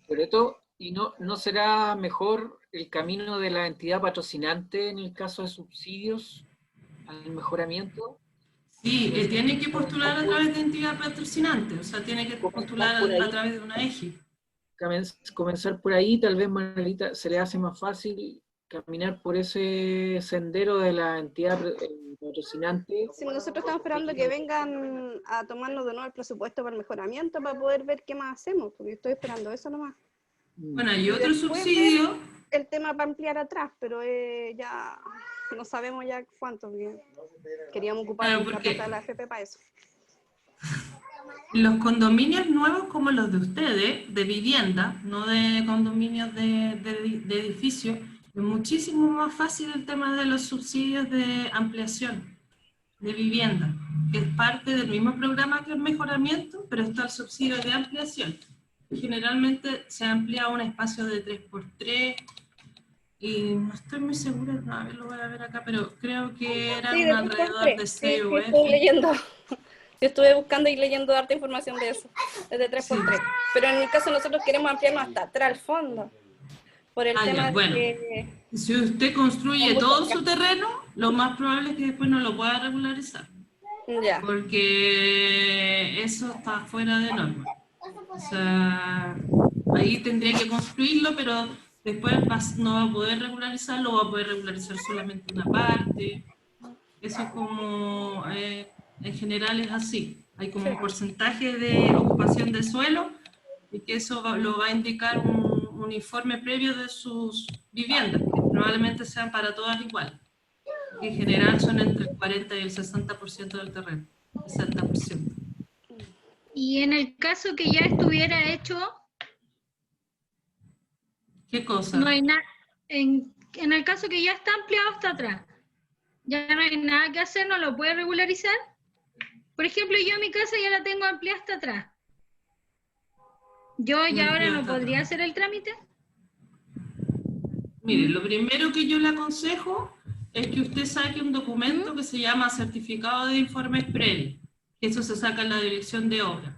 Loreto, ¿y no será mejor el camino de la entidad patrocinante en el caso de subsidios al mejoramiento? Sí, tiene que postular a través de entidad patrocinante, o sea, tiene que postular a través de una EGI. Comenzar por ahí, tal vez Manuelita se le hace más fácil caminar por ese sendero de la entidad patrocinante. Sí, nosotros estamos esperando que vengan a tomarnos de nuevo el presupuesto para el mejoramiento para poder ver qué más hacemos, porque estoy esperando eso nomás. Bueno, y otro después subsidio... el tema para ampliar atrás, pero ya no sabemos ya cuánto. Queríamos ocupar la plata de la AFP para eso. Los condominios nuevos como los de ustedes, de vivienda, no de condominios de edificios, es muchísimo más fácil el tema de los subsidios de ampliación de vivienda, que es parte del mismo programa que el mejoramiento, pero está el subsidio de ampliación. Generalmente se amplía un espacio de 3x3, y no estoy muy segura, a ver, lo voy a ver acá, pero creo que eran Sí, de alrededor de 6 sí, UF. estoy leyendo. Yo estuve buscando y leyendo harta información de eso, desde 3x3. Sí. Pero en el caso nosotros queremos ampliarnos hasta atrás al fondo. Por el tema de bueno, si usted construye todo su terreno, lo más probable es que después no lo pueda regularizar. Ya. Porque eso está fuera de norma. O sea, ahí tendría que construirlo, pero después no va a poder regularizarlo, va a poder regularizar solamente una parte. Eso es como, en general es así. Hay como un porcentaje de ocupación de suelo y que eso lo va a indicar un informe previo de sus viviendas, que probablemente sean para todas igual. En general son entre el 40 y el 60% del terreno. 60%. Y en el caso que ya estuviera hecho... ¿Qué cosa? No hay nada. En el caso que ya está ampliado hasta atrás, ya no hay nada que hacer, no lo puede regularizar. Por ejemplo, yo mi casa ya la tengo ampliada hasta atrás. ¿Yo ya ahora no podría hacer el trámite? Mire, lo primero que yo le aconsejo es que usted saque un documento que se llama certificado de informes previos. Eso se saca en la dirección de obra.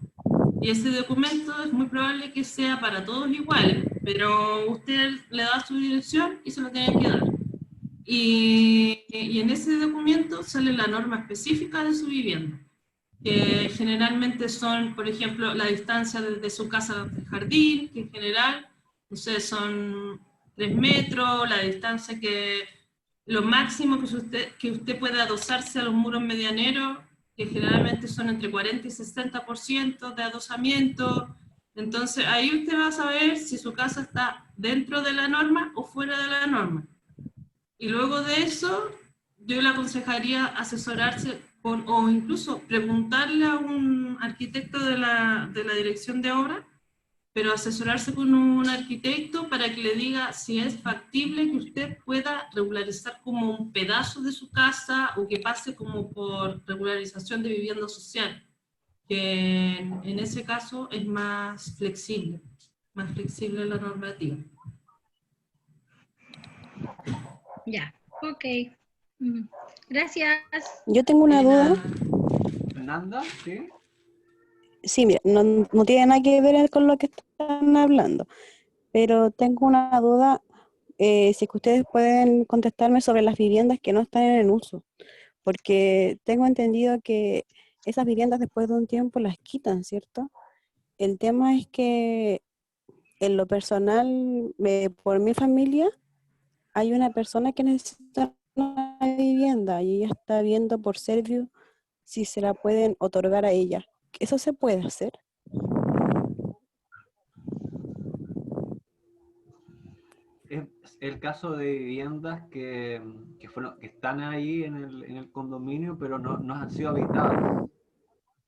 Y ese documento es muy probable que sea para todos iguales, pero usted le da su dirección y se lo tiene que dar. Y en ese documento sale la norma específica de su vivienda, que generalmente son, por ejemplo, la distancia desde su casa al jardín, que en general, no sé, son 3 metros, la distancia lo máximo que usted puede adosarse a los muros medianeros, que generalmente son entre 40 y 60% de adosamiento. Entonces ahí usted va a saber si su casa está dentro de la norma o fuera de la norma. Y luego de eso, yo le aconsejaría asesorarse o incluso preguntarle a un arquitecto de la dirección de obra, pero asesorarse con un arquitecto para que le diga si es factible que usted pueda regularizar como un pedazo de su casa o que pase como por regularización de vivienda social, que en ese caso es más flexible la normativa. Ya, ok. Gracias. Yo tengo una duda. Fernanda, ¿sí? Sí, mira, no tiene nada que ver con lo que están hablando, pero tengo una duda, si es que ustedes pueden contestarme sobre las viviendas que no están en uso, porque tengo entendido que esas viviendas después de un tiempo las quitan, ¿cierto? El tema es que en lo personal, por mi familia, hay una persona que necesita una vivienda y ella está viendo por Serviu si se la pueden otorgar a ella. ¿Eso se puede hacer? Es el caso de viviendas que están ahí en el condominio, pero no han sido habitadas.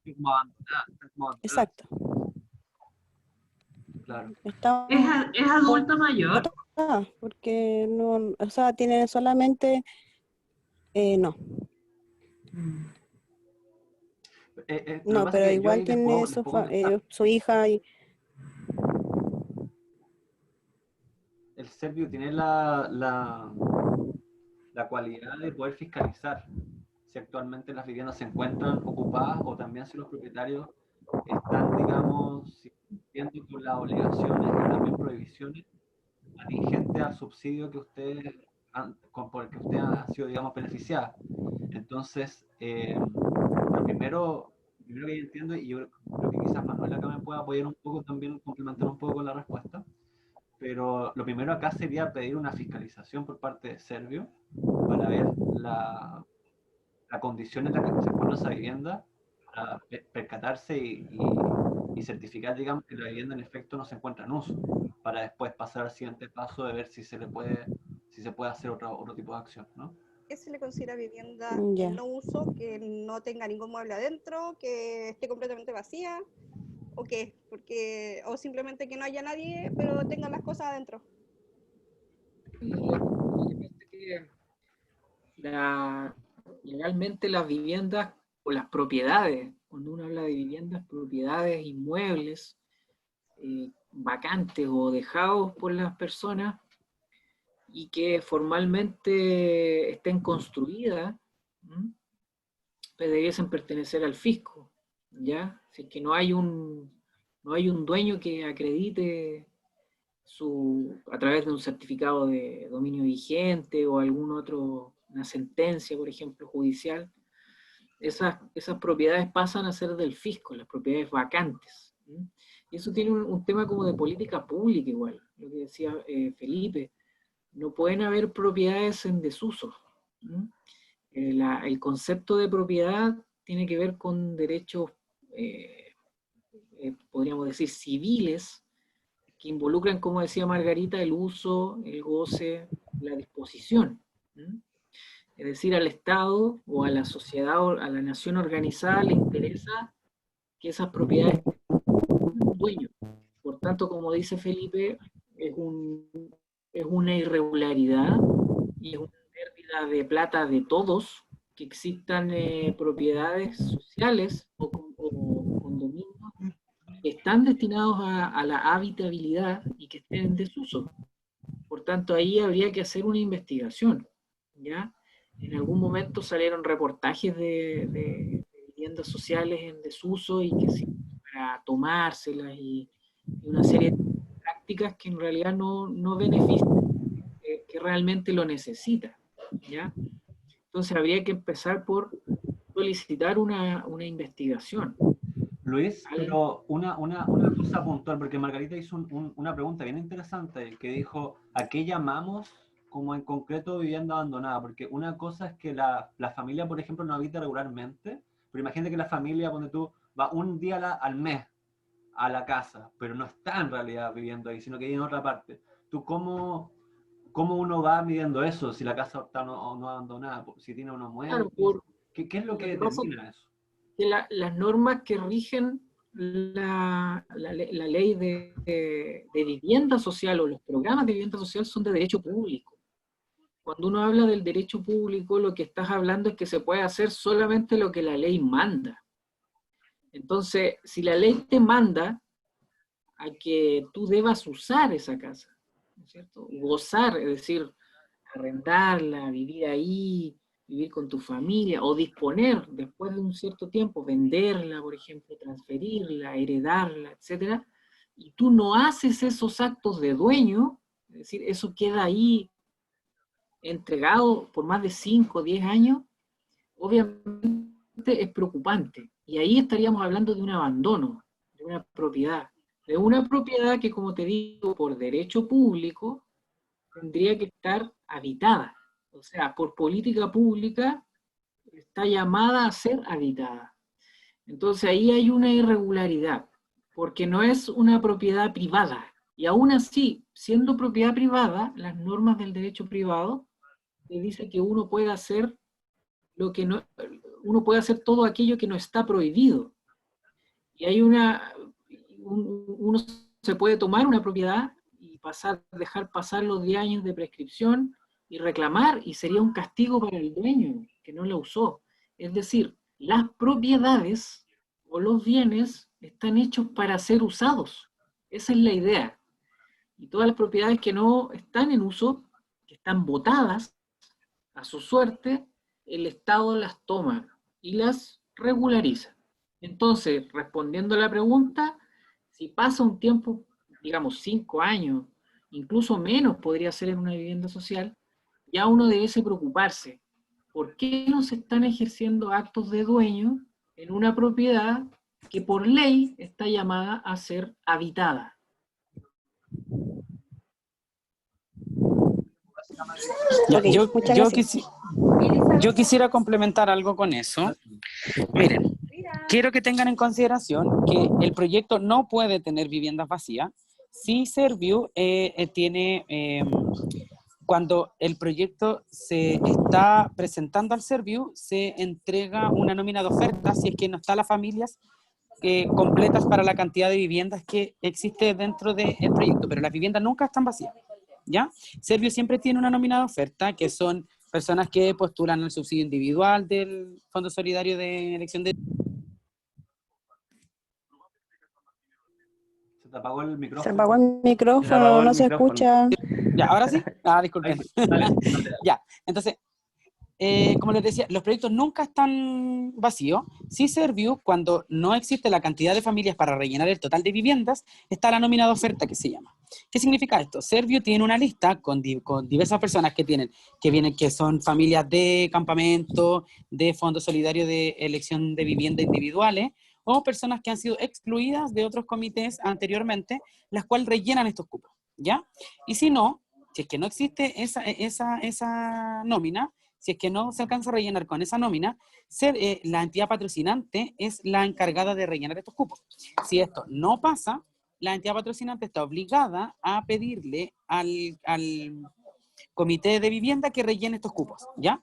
Están como abandonadas. Exacto. Claro. ¿Es adulto mayor? Porque no, o sea, tienen solamente no. No, pero igual tiene su hija y... El Serviu tiene la cualidad de poder fiscalizar si actualmente las viviendas se encuentran ocupadas o también si los propietarios están, digamos, cumpliendo con las obligaciones y también prohibiciones atingentes al subsidio que ustedes por el que ustedes han sido, digamos, beneficiadas. Entonces, lo primero que yo entiendo, y yo creo que quizás Manuel acá me pueda apoyar un poco también, complementar un poco con la respuesta, pero lo primero acá sería pedir una fiscalización por parte de Servio para ver la condición en la que se encuentra esa vivienda, para percatarse y certificar, digamos, que la vivienda en efecto no se encuentra en uso, para después pasar al siguiente paso de ver si se puede hacer otro tipo de acción, ¿no? ¿Qué se le considera vivienda Ya. en no uso, que no tenga ningún mueble adentro, que esté completamente vacía? ¿O qué? O simplemente que no haya nadie, pero tenga las cosas adentro. Legalmente las viviendas o las propiedades, cuando uno habla de viviendas, propiedades, inmuebles, vacantes o dejados por las personas y que formalmente estén construidas, pues debiesen pertenecer al fisco, ¿ya? Si es que no hay un dueño que acredite a través de un certificado de dominio vigente o una sentencia, por ejemplo, judicial, esas propiedades pasan a ser del fisco, las propiedades vacantes. Y eso tiene un tema como de política pública igual, lo que decía Felipe. No pueden haber propiedades en desuso. El concepto de propiedad tiene que ver con derechos, podríamos decir, civiles, que involucran, como decía Margarita, el uso, el goce, la disposición. Es decir, al Estado o a la sociedad o a la nación organizada le interesa que esas propiedades tengan un dueño. Por tanto, como dice Felipe, es una irregularidad y es una pérdida de plata de todos que existan propiedades sociales o condominios que están destinados a la habitabilidad y que estén en desuso. Por tanto, ahí habría que hacer una investigación, ¿ya? En algún momento salieron reportajes de viviendas sociales en desuso y que sirven para tomárselas y una serie de prácticas que en realidad no benefician, que realmente lo necesita, ¿ya? Entonces habría que empezar por solicitar una investigación. Luis, pero una cosa puntual, porque Margarita hizo una pregunta bien interesante, que dijo, ¿a qué llamamos como en concreto vivienda abandonada? Porque una cosa es que la familia, por ejemplo, no habita regularmente, pero imagínate que la familia, donde tú va un día al mes a la casa, pero no está en realidad viviendo ahí, sino que vive en otra parte. ¿Tú cómo uno va midiendo eso, si la casa está o no abandonada, si tiene unos muebles? Claro, ¿Qué es lo que determina eso? Que las normas que rigen la ley de vivienda social o los programas de vivienda social son de derecho público. Cuando uno habla del derecho público, lo que estás hablando es que se puede hacer solamente lo que la ley manda. Entonces, si la ley te manda a que tú debas usar esa casa, ¿no es cierto? Gozar, es decir, arrendarla, vivir ahí, vivir con tu familia, o disponer después de un cierto tiempo, venderla, por ejemplo, transferirla, heredarla, etc. Y tú no haces esos actos de dueño, es decir, eso queda ahí entregado por más de 5 o 10 años, obviamente es preocupante. Y ahí estaríamos hablando de un abandono, de una propiedad que, como te digo, por derecho público, tendría que estar habitada. O sea, por política pública está llamada a ser habitada. Entonces ahí hay una irregularidad, porque no es una propiedad privada. Y aún así, siendo propiedad privada, las normas del derecho privado te dicen que uno puede hacer todo aquello que no está prohibido. Y hay uno se puede tomar una propiedad y dejar pasar los 10 años de prescripción y reclamar, y sería un castigo para el dueño que no la usó. Es decir, las propiedades o los bienes están hechos para ser usados. Esa es la idea. Y todas las propiedades que no están en uso, que están botadas a su suerte, el Estado las toma y las regulariza. Entonces, respondiendo a la pregunta, si pasa un tiempo, digamos 5 años, incluso menos podría ser en una vivienda social, ya uno debe preocuparse. ¿Por qué no se están ejerciendo actos de dueño en una propiedad que por ley está llamada a ser habitada? Ya, Ok, muchas gracias. yo quisiera complementar algo con eso. Miren, quiero que tengan en consideración que el proyecto no puede tener viviendas vacías. Sí, Serviu tiene, cuando el proyecto se está presentando al Serviu, se entrega una nómina de ofertas si es que no están las familias completas para la cantidad de viviendas que existe dentro del proyecto, pero las viviendas nunca están vacías, ¿ya? Serviu siempre tiene una nómina de oferta, que son personas que postulan el subsidio individual del Fondo Solidario de Elección de... Se te apagó el micrófono. Se apagó el micrófono, Se apagó el no se micrófono. escucha. ¿Ya, ahora sí? Ah, disculpen. Ahí, dale, dale. Ya, entonces, como les decía, los proyectos nunca están vacíos. Sí, Serviu, cuando no existe la cantidad de familias para rellenar el total de viviendas, está la nómina de oferta que se llama. ¿Qué significa esto? Serviu tiene una lista con diversas personas que son familias de campamento, de Fondo Solidario de Elección de Vivienda individuales, o personas que han sido excluidas de otros comités anteriormente, las cuales rellenan estos cupos, ¿ya? Y si no, si es que no existe esa nómina, si es que no se alcanza a rellenar con esa nómina, la entidad patrocinante es la encargada de rellenar estos cupos. Si esto no pasa, la entidad patrocinante está obligada a pedirle al comité de vivienda que rellene estos cupos, ¿ya?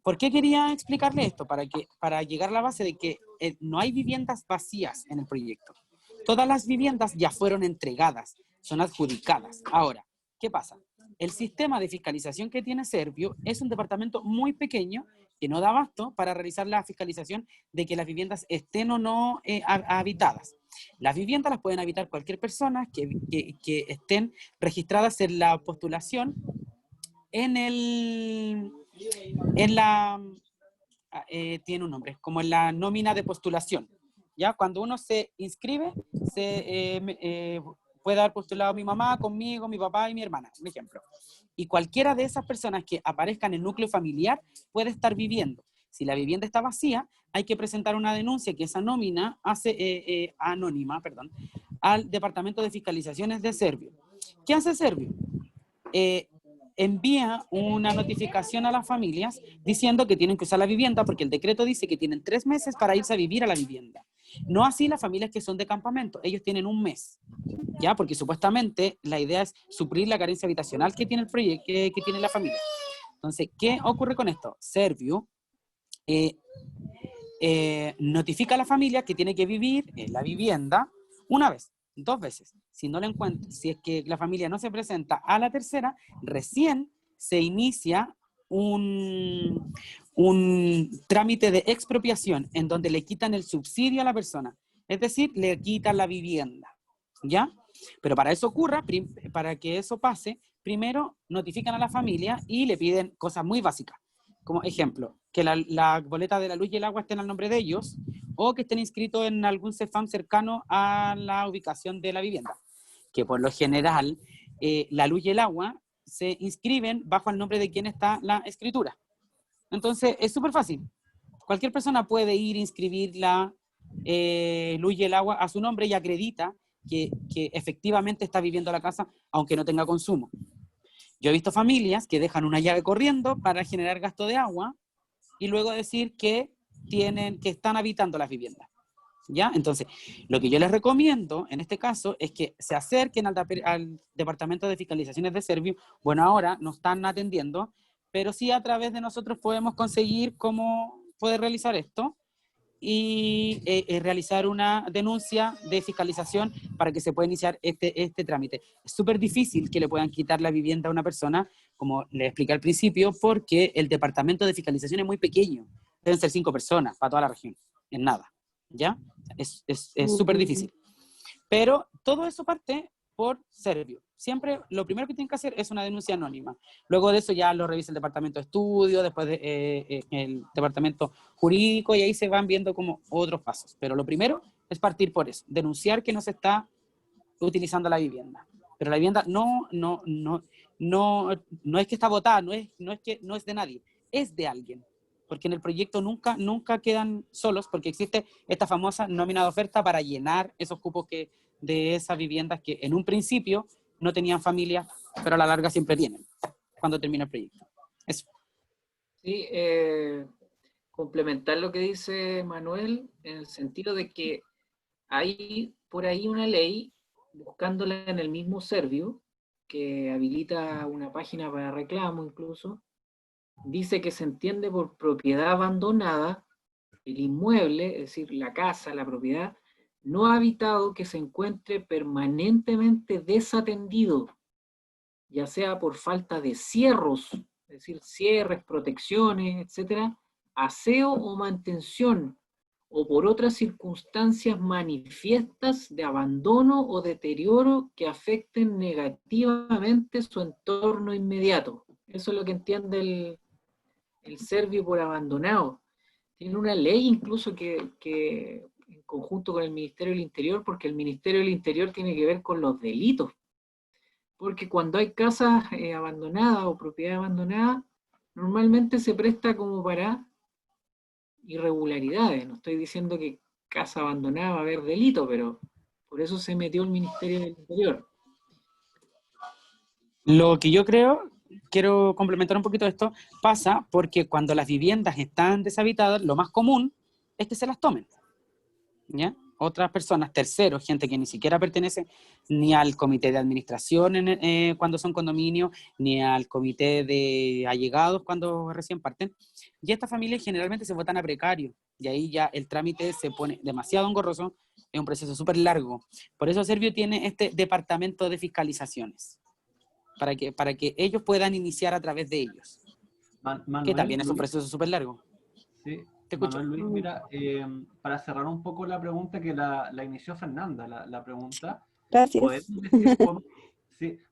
¿Por qué quería explicarle esto? Para llegar a la base de que no hay viviendas vacías en el proyecto. Todas las viviendas ya fueron entregadas, son adjudicadas. Ahora, ¿qué pasa? El sistema de fiscalización que tiene Serviu es un departamento muy pequeño que no da abasto para realizar la fiscalización de que las viviendas estén o no habitadas. Las viviendas las pueden habitar cualquier persona que estén registradas en la postulación, tiene un nombre, como en la nómina de postulación. ¿Ya? Cuando uno se inscribe, puede haber postulado mi mamá, conmigo, mi papá y mi hermana, un ejemplo. Y cualquiera de esas personas que aparezcan en el núcleo familiar puede estar viviendo. Si la vivienda está vacía, hay que presentar una denuncia que esa nómina hace anónima, al Departamento de Fiscalizaciones de Serviu. ¿Qué hace Serviu? Envía una notificación a las familias diciendo que tienen que usar la vivienda porque el decreto dice que tienen 3 meses para irse a vivir a la vivienda. No así las familias que son de campamento, ellos tienen 1 mes, ¿ya? Porque supuestamente la idea es suplir la carencia habitacional que tiene el proyecto, que tiene la familia. Entonces, ¿qué ocurre con esto? Serviu notifica a la familia que tiene que vivir en la vivienda 1 vez, 2 veces. Si no lo encuentra, si es que la familia no se presenta a la tercera, recién se inicia un trámite de expropiación en donde le quitan el subsidio a la persona. Es decir, le quitan la vivienda, ¿ya? Pero para eso ocurra, para que eso pase, primero notifican a la familia y le piden cosas muy básicas. Como ejemplo, que la boleta de la luz y el agua estén al nombre de ellos o que estén inscritos en algún CEFAM cercano a la ubicación de la vivienda. Que por lo general, la luz y el agua se inscriben bajo el nombre de quien está la escritura. Entonces, es súper fácil. Cualquier persona puede ir a inscribir la luz y el agua a su nombre y acredita que efectivamente está viviendo la casa, aunque no tenga consumo. Yo he visto familias que dejan una llave corriendo para generar gasto de agua y luego decir que están habitando las viviendas, ¿ya? Entonces, lo que yo les recomiendo en este caso es que se acerquen al Departamento de Fiscalizaciones de Serviu. Bueno, ahora nos están atendiendo, pero sí a través de nosotros podemos conseguir cómo poder realizar esto y realizar una denuncia de fiscalización para que se pueda iniciar este trámite. Es súper difícil que le puedan quitar la vivienda a una persona, como les expliqué al principio, porque el departamento de fiscalización es muy pequeño. Deben ser 5 personas para toda la región, en nada, ¿ya? Es súper difícil. Pero todo eso parte por Servio. Siempre lo primero que tienen que hacer es una denuncia anónima. Luego de eso ya lo revisa el departamento de estudio, después el departamento jurídico, y ahí se van viendo como otros pasos. Pero lo primero es partir por eso, denunciar que no se está utilizando la vivienda. Pero la vivienda no es que está botada, no es de nadie, es de alguien. Porque en el proyecto nunca quedan solos, porque existe esta famosa nómina de oferta para llenar esos cupos de esas viviendas que en un principio no tenían familia, pero a la larga siempre tienen, cuando termina el proyecto. Eso. Sí, complementar lo que dice Manuel, en el sentido de que hay por ahí una ley, buscándola en el mismo Servio, que habilita una página para reclamo incluso, dice que se entiende por propiedad abandonada el inmueble, es decir, la casa, la propiedad, no habitado que se encuentre permanentemente desatendido, ya sea por falta de cierros, es decir, cierres, protecciones, etcétera, aseo o mantención, o por otras circunstancias manifiestas de abandono o deterioro que afecten negativamente su entorno inmediato. Eso es lo que entiende el Servio por abandonado. Tiene una ley incluso que en conjunto con el Ministerio del Interior, porque el Ministerio del Interior tiene que ver con los delitos. Porque cuando hay casas abandonadas o propiedad abandonada, normalmente se presta como para irregularidades. No estoy diciendo que casa abandonada va a haber delito, pero por eso se metió el Ministerio del Interior. Lo que yo quiero complementar un poquito esto, pasa porque cuando las viviendas están deshabitadas, lo más común es que se las tomen, ¿ya? Otras personas, terceros, gente que ni siquiera pertenece ni al comité de administración cuando son condominios, ni al comité de allegados cuando recién parten, y estas familias generalmente se votan a precario, y ahí ya el trámite se pone demasiado engorroso, es un proceso súper largo. Por eso Servio tiene este departamento de fiscalizaciones, para que ellos puedan iniciar a través de ellos. Manuel, Que también es un Luis. proceso súper largo. Sí, Te escucho. Manuel Luis, mira, para cerrar un poco la pregunta que la inició Fernanda, la pregunta, Gracias.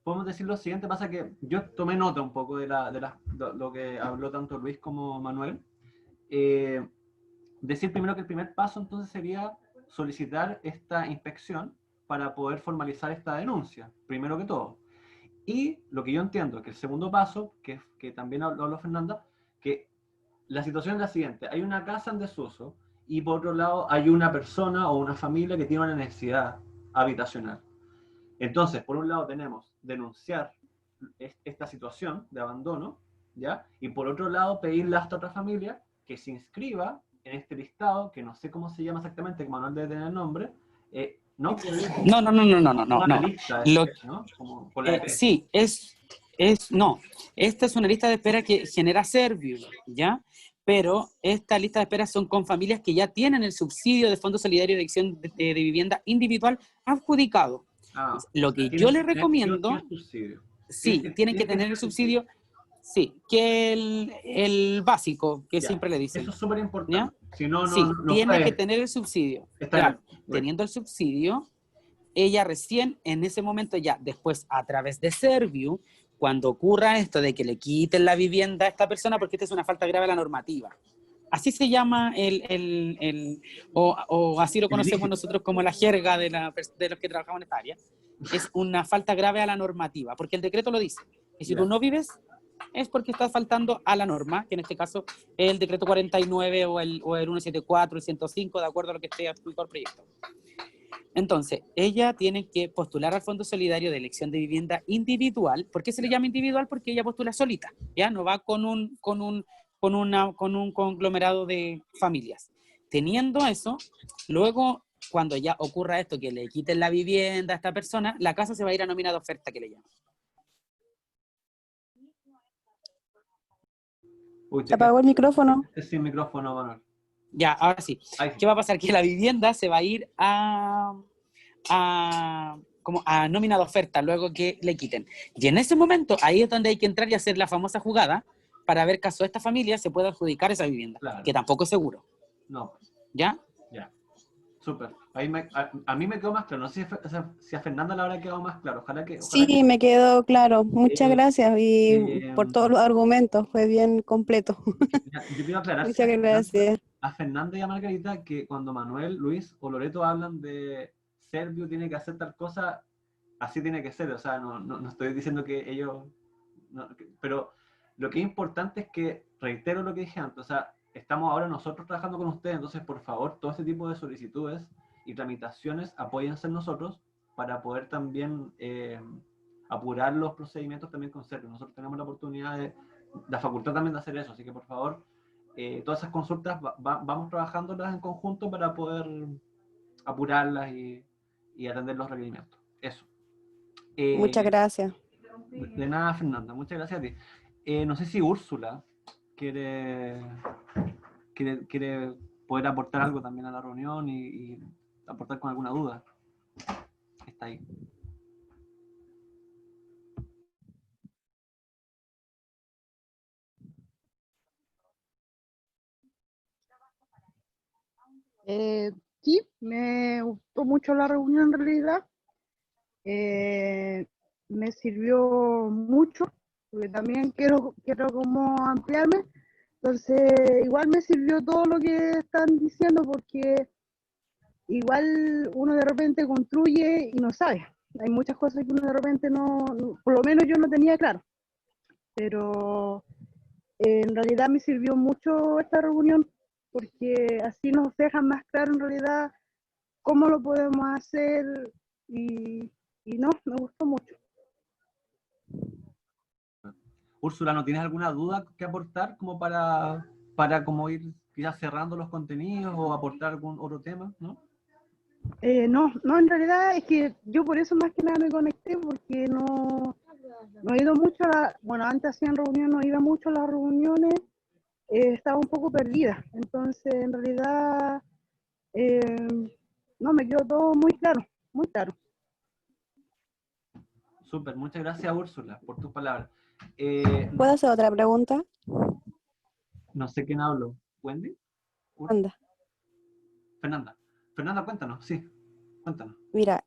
podemos decir lo siguiente, pasa que yo tomé nota un poco de lo que habló tanto Luis como Manuel. Decir primero que el primer paso entonces sería solicitar esta inspección para poder formalizar esta denuncia, primero que todo. Y lo que yo entiendo, que el segundo paso, que también habló Fernanda, que la situación es la siguiente: hay una casa en desuso y por otro lado hay una persona o una familia que tiene una necesidad habitacional. Entonces, por un lado tenemos denunciar esta situación de abandono, ¿ya? Y por otro lado pedirle a esta otra familia que se inscriba en este listado, que no sé cómo se llama exactamente, que Manuel debe tener el nombre, ¿no? No. Una lista de espera, ¿no? Como con la EP. Sí, no. Esta es una lista de espera que genera Servio, ¿ya? Pero esta lista de espera son con familias que ya tienen el subsidio de Fondo Solidario de Acción de Vivienda Individual adjudicado. Lo que yo les recomiendo, sí, tienen que tener el subsidio, sí, que el básico, que siempre le dicen. Eso es súper importante. Si no, sí, no tiene puede. que tener el subsidio. Claro, teniendo el subsidio, ella recién en ese momento ya, después a través de Servio, cuando ocurra esto de que le quiten la vivienda a esta persona, porque esta es una falta grave a la normativa. Así se llama o así lo conocemos nosotros como la jerga de los que trabajamos en esta área. Es una falta grave a la normativa, porque el decreto lo dice. Y si tú no vives, es porque estás faltando a la norma, que en este caso es el decreto 49 o el 174, el 105, de acuerdo a lo que esté adjudicado el proyecto. Entonces, ella tiene que postular al Fondo Solidario de Elección de Vivienda Individual. ¿Por qué se le llama individual? Porque ella postula solita, ¿ya? No va con un conglomerado de familias. Teniendo eso, luego, cuando ya ocurra esto, que le quiten la vivienda a esta persona, la casa se va a ir a nómina de oferta, que le llaman. ¿Se apagó el micrófono? Sin micrófono, Manuel. Ya, ahora sí. ¿Qué va a pasar? Que la vivienda se va a ir como a nómina de oferta, luego que le quiten. Y en ese momento, ahí es donde hay que entrar y hacer la famosa jugada para ver caso esta familia se pueda adjudicar esa vivienda, que tampoco es seguro. No. ¿Ya? Ya. Súper. A mí me quedó más claro. No sé si a Fernanda le habrá quedado más claro. Ojalá que Sí, me quedó claro. Muchas eh, gracias y eh, por todos los argumentos, fue bien completo. yo quiero aclarar Muchas gracias. a Fernanda y a Margarita que cuando Manuel, Luis o Loreto hablan de Servio tiene que hacer tal cosa, así tiene que ser. O sea, no estoy diciendo que ellos... pero lo que es importante es que, reitero lo que dije antes, o sea, estamos ahora nosotros trabajando con ustedes, entonces por favor, todo este tipo de solicitudes y tramitaciones, apóyense en nosotros para poder también apurar los procedimientos también con Servio. Nosotros tenemos la oportunidad la facultad también de hacer eso, así que por favor, todas esas consultas vamos trabajándolas en conjunto para poder apurarlas y atender los requerimientos. Eso. Muchas gracias. De nada, Fernanda, muchas gracias a ti. No sé si Úrsula quiere poder aportar algo también a la reunión y aportar con alguna duda. Está ahí. Sí, me gustó mucho la reunión en realidad. Me sirvió mucho, porque también quiero como ampliarme. Entonces, igual me sirvió todo lo que están diciendo, porque igual uno de repente construye y no sabe. Hay muchas cosas que uno de repente por lo menos yo no tenía claro. Pero en realidad me sirvió mucho esta reunión, porque así nos dejan más claro en realidad cómo lo podemos hacer y no, me gustó mucho. Úrsula, ¿no tienes alguna duda que aportar como como ir quizás cerrando los contenidos o aportar algún otro tema, ¿no? No, en realidad es que yo por eso más que nada me conecté, porque no he ido mucho bueno, antes hacían reuniones, no iba mucho a las reuniones, estaba un poco perdida, entonces en realidad no, me quedó todo muy claro, muy claro. Súper, muchas gracias Úrsula por tus palabras. ¿Puedo hacer otra pregunta? No sé quién hablo. ¿Wendy? Anda. Fernanda, cuéntanos, sí, cuéntanos. Mira,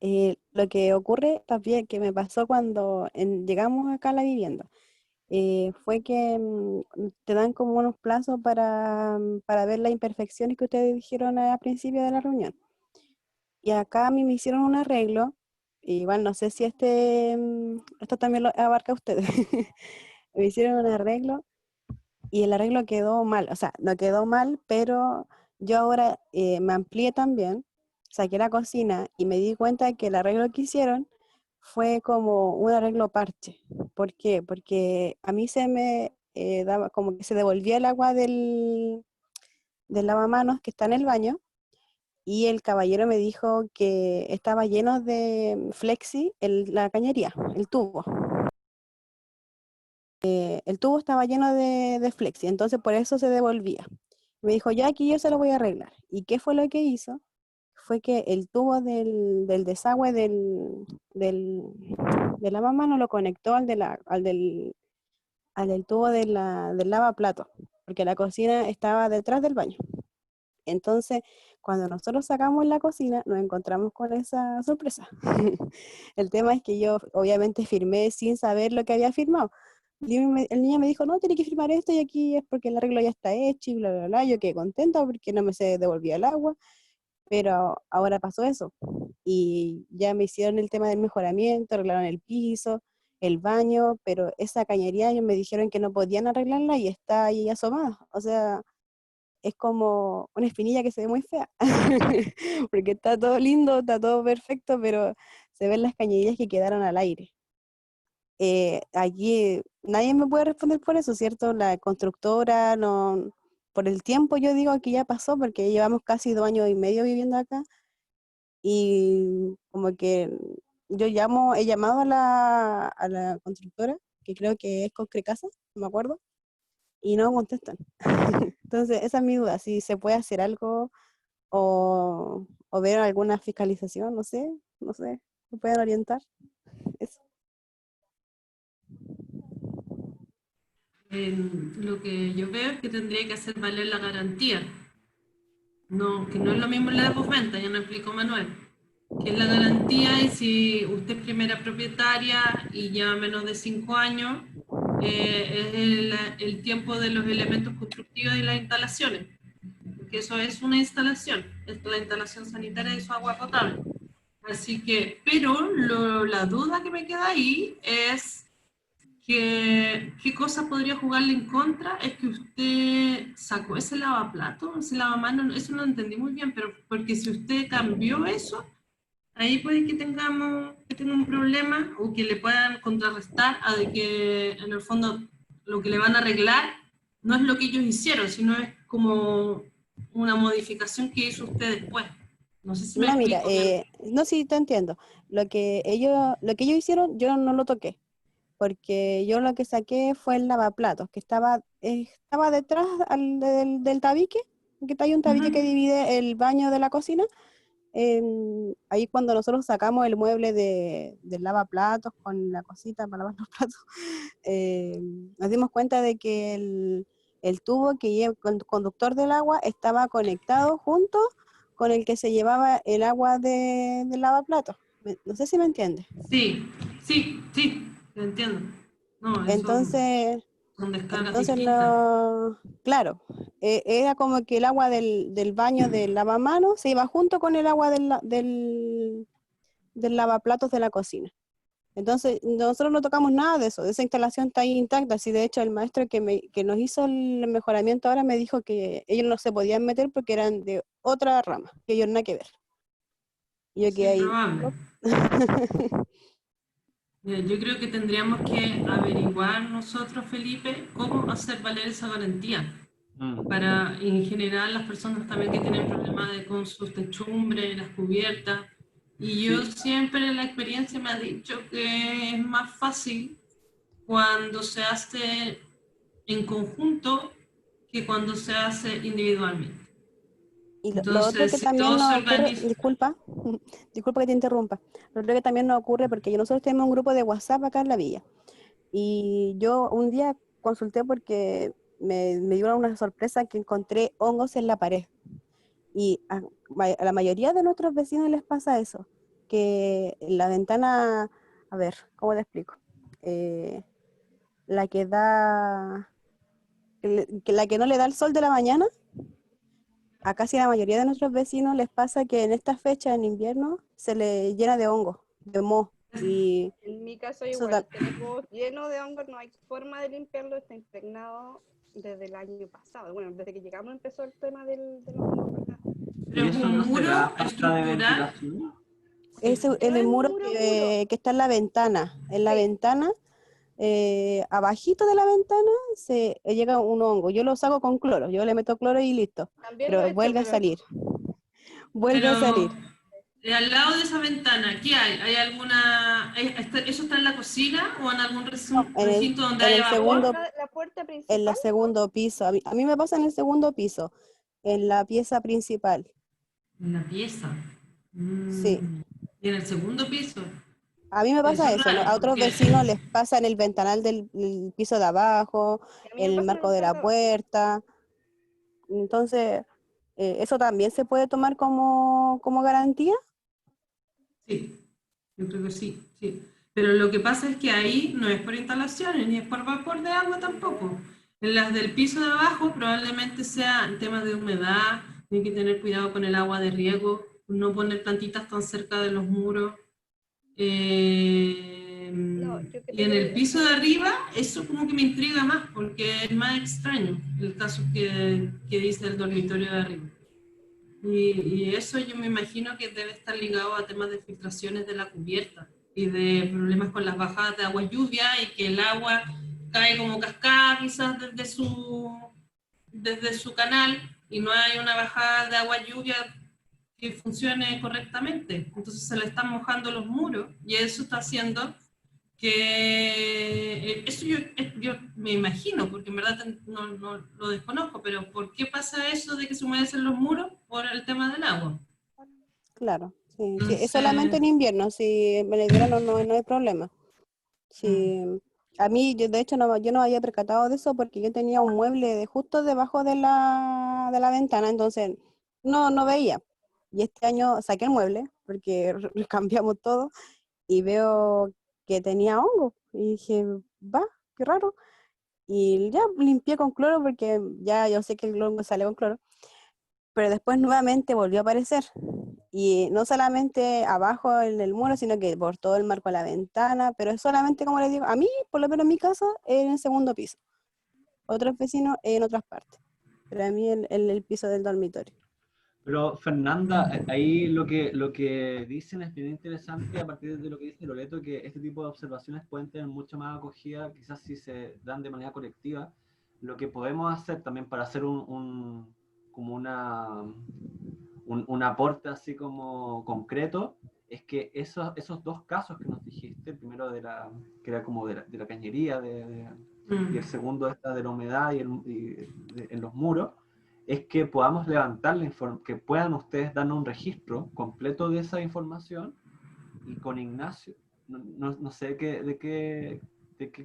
lo que ocurre también que me pasó cuando llegamos acá a la vivienda, fue que te dan como unos plazos para ver las imperfecciones que ustedes dijeron al principio de la reunión. Y acá a mí me hicieron un arreglo, igual no sé si esto también lo abarca a ustedes. Me hicieron un arreglo y el arreglo quedó mal, o sea, no quedó mal, pero yo ahora me amplié también, saqué la cocina y me di cuenta que el arreglo que hicieron fue como un arreglo parche. ¿Por qué? Porque a mí se me daba como que se devolvía el agua del lavamanos que está en el baño y el caballero me dijo que estaba lleno de flexi la cañería, el tubo. El tubo estaba lleno de flexi, entonces por eso se devolvía. Me dijo, ya aquí yo se lo voy a arreglar. ¿Y qué fue lo que hizo? Fue que el tubo del desagüe de la mamá no lo conectó al del tubo del lavaplato, porque la cocina estaba detrás del baño. Entonces, cuando nosotros sacamos la cocina, nos encontramos con esa sorpresa. El tema es que yo obviamente firmé sin saber lo que había firmado. Y el niño me dijo, no, tiene que firmar esto y aquí es porque el arreglo ya está hecho y bla, bla, bla. Yo quedé contenta porque no me se devolvía el agua, pero ahora pasó eso. Y ya me hicieron el tema del mejoramiento, arreglaron el piso, el baño, pero esa cañería ellos me dijeron que no podían arreglarla y está ahí asomada. O sea, es como una espinilla que se ve muy fea, porque está todo lindo, está todo perfecto, pero se ven las cañerías que quedaron al aire. Aquí nadie me puede responder por eso, ¿cierto? La constructora, no, por el tiempo yo digo que ya pasó, porque llevamos casi 2 años y medio viviendo acá, y como que he llamado a la constructora, que creo que es Concrecasa, no me acuerdo, y no contestan. Entonces, esa es mi duda, si se puede hacer algo o ver alguna fiscalización, no sé, ¿me pueden orientar? Eso. Lo que yo veo es que tendría que hacer valer la garantía. No, que no es lo mismo en la postventa, ya nos explicó Manuel. Que es la garantía y si usted es primera propietaria y lleva menos de 5 años, es el tiempo de los elementos constructivos y las instalaciones. Porque eso es una instalación, es la instalación sanitaria de su agua potable. Así que, pero la duda que me queda ahí es que qué cosa podría jugarle en contra es que usted sacó ese lavaplato, ese lavamanos, eso no lo entendí muy bien, pero porque si usted cambió eso, ahí puede que tenga un problema o que le puedan contrarrestar a de que en el fondo lo que le van a arreglar no es lo que ellos hicieron, sino es como una modificación que hizo usted después. No sé si me No, mira, explico bien. no, sí, te entiendo. Lo que ellos hicieron, yo no lo toqué, porque yo lo que saqué fue el lavaplatos, que estaba detrás del tabique, que hay un tabique que Ujú. divide el baño de la cocina. Ahí cuando nosotros sacamos el mueble del lavaplatos con la cosita para lavar los platos, nos dimos cuenta de que el tubo que lleva el conductor del agua estaba conectado junto con el que se llevaba el agua del lavaplatos. No sé si me entiendes. Sí, sí, sí, lo entiendo. No, eso Entonces, son descargas entonces distintas. no, claro, era como que el agua del baño del lavamanos se iba junto con el agua del lavaplatos de la cocina. Entonces, nosotros no tocamos nada de eso, esa instalación está ahí intacta. Sí, de hecho, el maestro que nos hizo el mejoramiento ahora me dijo que ellos no se podían meter porque eran de otra rama, que ellos nada que ver. Y yo Sí, quedé ahí. probable. "Oh". Mira, yo creo que tendríamos que averiguar nosotros, Felipe, cómo hacer valer esa garantía. Para, en general, las personas también que tienen problemas con sus techumbres, las cubiertas. Y yo Sí. siempre la experiencia me ha dicho que es más fácil cuando se hace en conjunto que cuando se hace individualmente. Y lo otro Entonces, que si también todos se nos ocurre, organizan, disculpa, disculpa que te interrumpa, lo otro que también nos ocurre porque nosotros tenemos un grupo de WhatsApp acá en la villa. Y yo un día consulté porque me dio una sorpresa que encontré hongos en la pared. Y a la mayoría de nuestros vecinos les pasa eso, que la ventana, a ver, ¿cómo te explico? Eh, la que da, la que no le da el sol de la mañana, a casi la mayoría de nuestros vecinos les pasa que en esta fecha, en invierno, se le llena de hongos, de moho. Y en mi mi caso caso eso igual, da, tenemos lleno de hongos, no hay forma de limpiarlo, está impregnado desde el año pasado. Bueno, desde que llegamos empezó el tema de los hongos, ¿verdad? pero ¿Y es eso un no será muro falta de estructural. ventilación? Es Sí. el No es muro muro, que está en la sí. ventana, abajito de la ventana se llega un hongo. Yo lo saco con cloro, yo le meto cloro y listo, También lo he pero hecho, vuelve a pero salir, vuelve a Pero salir. al lado de esa ventana, ¿qué hay? ¿Hay alguna... ¿Eso está en la cocina o en algún En el, recinto donde en haya el vapor? segundo, la puerta en principal, el segundo piso, a mí me pasa en el segundo piso, en la pieza principal, En la pieza. sí. Y en el segundo piso. A mí me Eso pasa es eso, ¿no? raro, A otros porque vecinos les pasa en el ventanal del piso de abajo, y a mí me en el pasa en la marco de ventana la de abajo. puerta. Entonces, ¿eso también se puede tomar como garantía? sí, yo creo que sí, sí. Pero lo que pasa es que ahí no es por instalaciones, ni es por vapor de agua tampoco. En las del piso de abajo probablemente sea en temas de humedad, hay que tener cuidado con el agua de riego, no poner plantitas tan cerca de los muros. No, yo Y en creo el que piso de arriba, eso como que me intriga más, porque es más extraño el caso que dice el dormitorio de arriba. Y eso yo me imagino que debe estar ligado a temas de filtraciones de la cubierta y de problemas con las bajadas de agua lluvia y que el agua cae como cascada quizás desde su canal y no hay una bajada de agua lluvia que funcione correctamente. Entonces se le están mojando los muros y eso está haciendo que eso yo me imagino, porque en verdad no lo desconozco, pero ¿por qué pasa eso de que se humedecen los muros? Por el tema del agua. Claro, sí, sí, es solamente Entonces, en invierno, si en el verano no hay problema. Sí, a mí, yo de hecho yo no había percatado de eso porque yo tenía un mueble justo debajo de la ventana, entonces no veía. Y este año saqué el mueble, porque cambiamos todo, y veo que tenía hongo. Y dije, va, qué raro. Y ya limpié con cloro, porque ya yo sé que el hongo sale con cloro. Pero después nuevamente volvió a aparecer. Y no solamente abajo en el muro, sino que por todo el marco de la ventana, pero es solamente, como les digo, a mí, por lo menos en mi caso, en el segundo piso. Otros vecinos en otras partes. Pero a mí en el piso del dormitorio. Pero Fernanda, ahí lo que dicen es bien interesante a partir de lo que dice Loreto, que este tipo de observaciones pueden tener mucho más acogida, quizás si se dan de manera colectiva. Lo que podemos hacer también para hacer como un aporte así como concreto, es que esos dos casos que nos dijiste, el primero que era como de la cañería, y el segundo esta de la humedad en los muros, es que podamos levantar que puedan ustedes darnos un registro completo de esa información, y con Ignacio, no sé de qué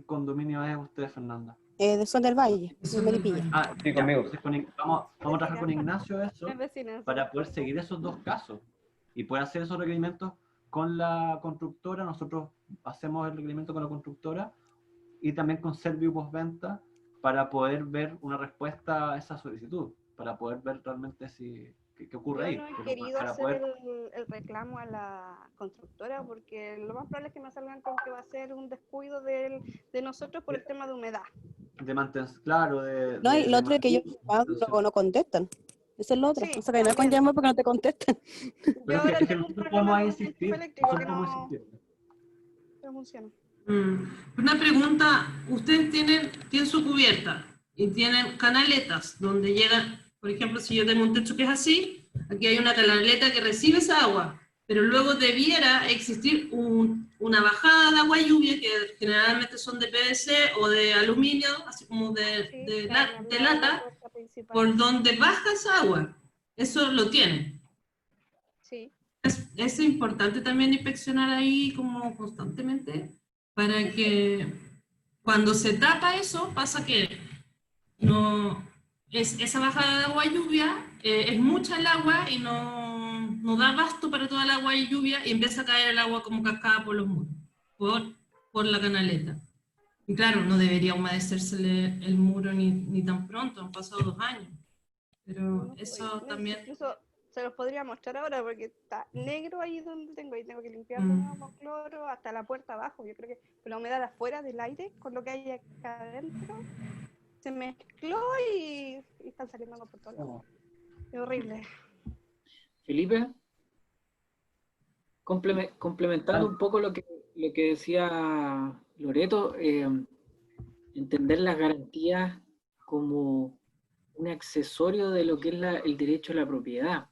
condominio es usted, Fernanda. De Sol del Valle, de Melipilla. Sí, conmigo. Entonces vamos a trabajar con Ignacio eso, Es vecina, sí. para poder seguir esos dos casos y poder hacer esos requerimientos con la constructora. Nosotros hacemos el requerimiento con la constructora y también con Serviu Postventa, para poder ver una respuesta a esa solicitud, para poder ver realmente qué ocurre Yo ahí. no he Pero querido para hacer poder... el reclamo a la constructora porque lo más probable es que me salgan con que va a ser un descuido de nosotros por el tema de humedad. De mantener, claro, No, y lo otro es que ellos no contestan. Eso es lo otro. Sí, O sea, que no es con llamar porque no te contestan. Yo Pero ahora es que tengo un nosotros problema podemos con un insistir, enchufe eléctrico que nosotros podemos no insistir. funciona. Una pregunta, ustedes tienen su cubierta y tienen canaletas donde llegan, por ejemplo, si yo tengo un techo que es así, aquí hay una canaleta que recibe esa agua, pero luego debiera existir una bajada de agua y lluvia, que generalmente son de PVC o de aluminio, así como de lata, por donde baja esa agua. Eso lo tienen. Sí. Es importante también inspeccionar ahí como constantemente, para que cuando se tapa eso, pasa que no es esa bajada de agua y lluvia, es mucha el agua y no da abasto para toda el agua y lluvia, y empieza a caer el agua como cascada por los muros, por la canaleta. Y claro, no debería humedecérsele el muro ni tan pronto, han pasado 2 años. Pero eso también... Incluso se los podría mostrar ahora porque está negro ahí donde tengo, y tengo que limpiar de nuevo con cloro hasta la puerta abajo. Yo creo que la humedad afuera del aire con lo que hay acá adentro se mezcló y están saliendo por todos lados. Es horrible. Felipe, complementando un poco lo que decía Loreto, entender las garantías como un accesorio de lo que es el derecho a la propiedad.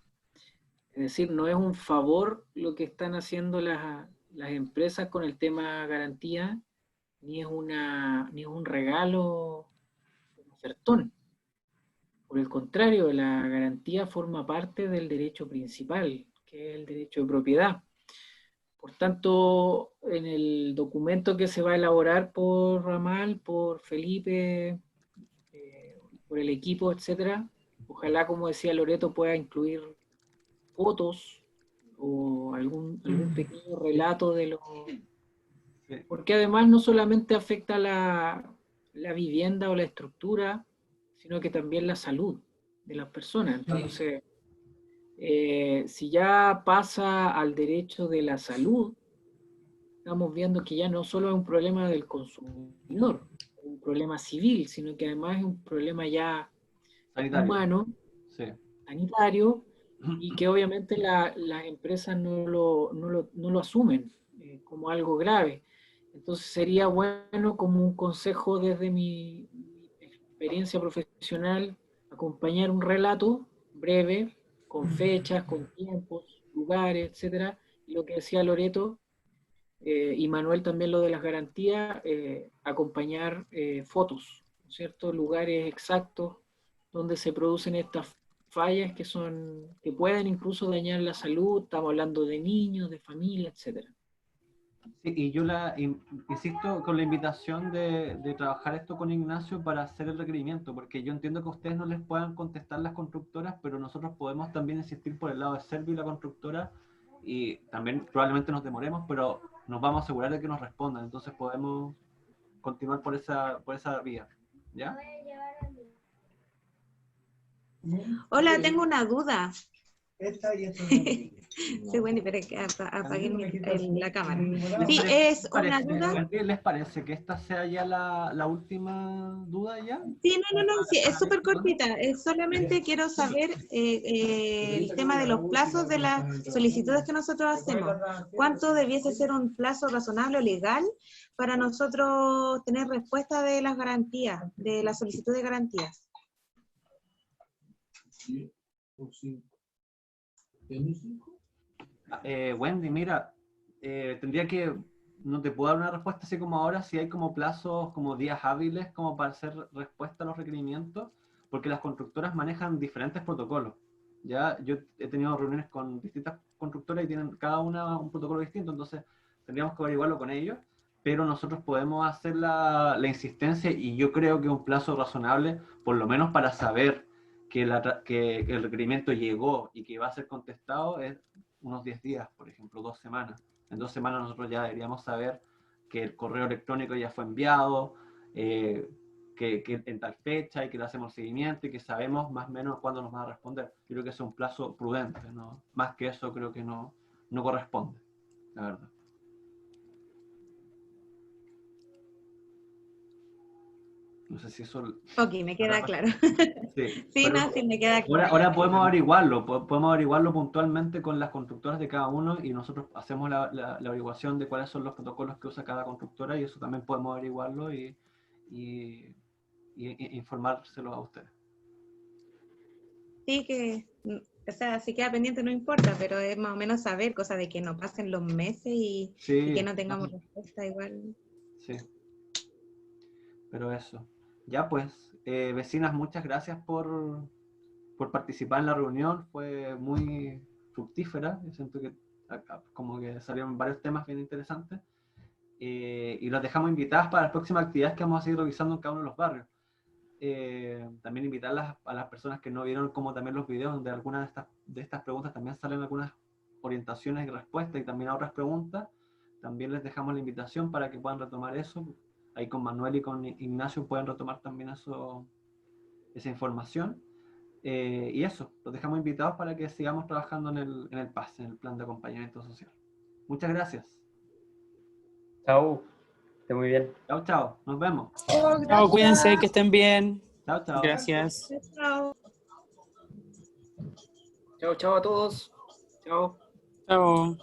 Es decir, no es un favor lo que están haciendo las empresas con el tema garantía, ni es un regalo, un ofertón. Por el contrario, la garantía forma parte del derecho principal, que es el derecho de propiedad. Por tanto, en el documento que se va a elaborar por Ramal, por Felipe, por el equipo, etcétera, ojalá, como decía Loreto, pueda incluir fotos o algún pequeño relato de lo... Porque además no solamente afecta la vivienda o la estructura, sino que también la salud de las personas. Entonces, si ya pasa al derecho de la salud, estamos viendo que ya no solo es un problema del consumidor, un problema civil, sino que además es un problema ya sanitario, humano, sí, sanitario, y que obviamente las empresas no lo asumen como algo grave. Entonces sería bueno, como un consejo desde mi experiencia profesional, acompañar un relato breve, con fechas, con tiempos, lugares, etcétera, y lo que decía Loreto, y Manuel también lo de las garantías, acompañar fotos, ¿no es cierto? Lugares exactos donde se producen estas fallas que pueden incluso dañar la salud. Estamos hablando de niños, de familia, etcétera. Sí, y yo insisto con la invitación de trabajar esto con Ignacio para hacer el requerimiento, porque yo entiendo que ustedes no les puedan contestar las constructoras, pero nosotros podemos también insistir por el lado de Servi y la constructora, y también probablemente nos demoremos, pero nos vamos a asegurar de que nos respondan, entonces podemos continuar por esa vía, ¿ya? Hola, tengo una duda. Esta y esta. Sí, Wendy, pero que apagué la cámara. ¿Les Sí, parece- es una duda. ¿Les parece que esta sea ya la última duda ya? Sí, no, sí, es súper cortita. Solamente quiero saber el tema de los plazos de las solicitudes que nosotros hacemos. ¿Cuánto debiese ser un plazo razonable o legal para nosotros tener respuesta de las garantías, de la solicitud de garantías? Wendy, mira, tendría que, no te puedo dar una respuesta así como ahora, si hay como plazos, como días hábiles, como para hacer respuesta a los requerimientos, porque las constructoras manejan diferentes protocolos. Ya, yo he tenido reuniones con distintas constructoras y tienen cada una un protocolo distinto, entonces tendríamos que averiguarlo con ellos, pero nosotros podemos hacer la insistencia y yo creo que un plazo razonable, por lo menos para saber que el requerimiento llegó y que va a ser contestado, es unos 10 días, por ejemplo, 2 semanas. En 2 semanas nosotros ya deberíamos saber que el correo electrónico ya fue enviado, que en tal fecha y que le hacemos seguimiento y que sabemos más o menos cuándo nos van a responder. Yo creo que es un plazo prudente, ¿no? Más que eso creo que no corresponde, la verdad. No sé si eso... Ok, me queda claro. Sí, Sí, no, sí, me queda claro. Ahora podemos averiguarlo puntualmente con las constructoras de cada uno y nosotros hacemos la averiguación de cuáles son los protocolos que usa cada constructora y eso también podemos averiguarlo y informárselo a ustedes. Sí, o sea, si queda pendiente no importa, pero es más o menos saber, cosa de que no pasen los meses y que no tengamos respuesta igual. Sí, pero eso. Ya pues, vecinas, muchas gracias por participar en la reunión, fue muy fructífera, yo siento que como que salieron varios temas bien interesantes, y los dejamos invitadas para las próximas actividades que vamos a seguir revisando en cada uno de los barrios. También invitarlas a las personas que no vieron como también los videos, donde algunas de estas preguntas también salen algunas orientaciones y respuestas, y también a otras preguntas, también les dejamos la invitación para que puedan retomar eso. Ahí con Manuel y con Ignacio pueden retomar también esa información. Y eso, los dejamos invitados para que sigamos trabajando en el PAS, en el Plan de Acompañamiento Social. Muchas gracias. Chao, esté muy bien. Chao, nos vemos. Chao, cuídense, que estén bien. Chao. Gracias. Chao. Chao a todos. Chao. Chao.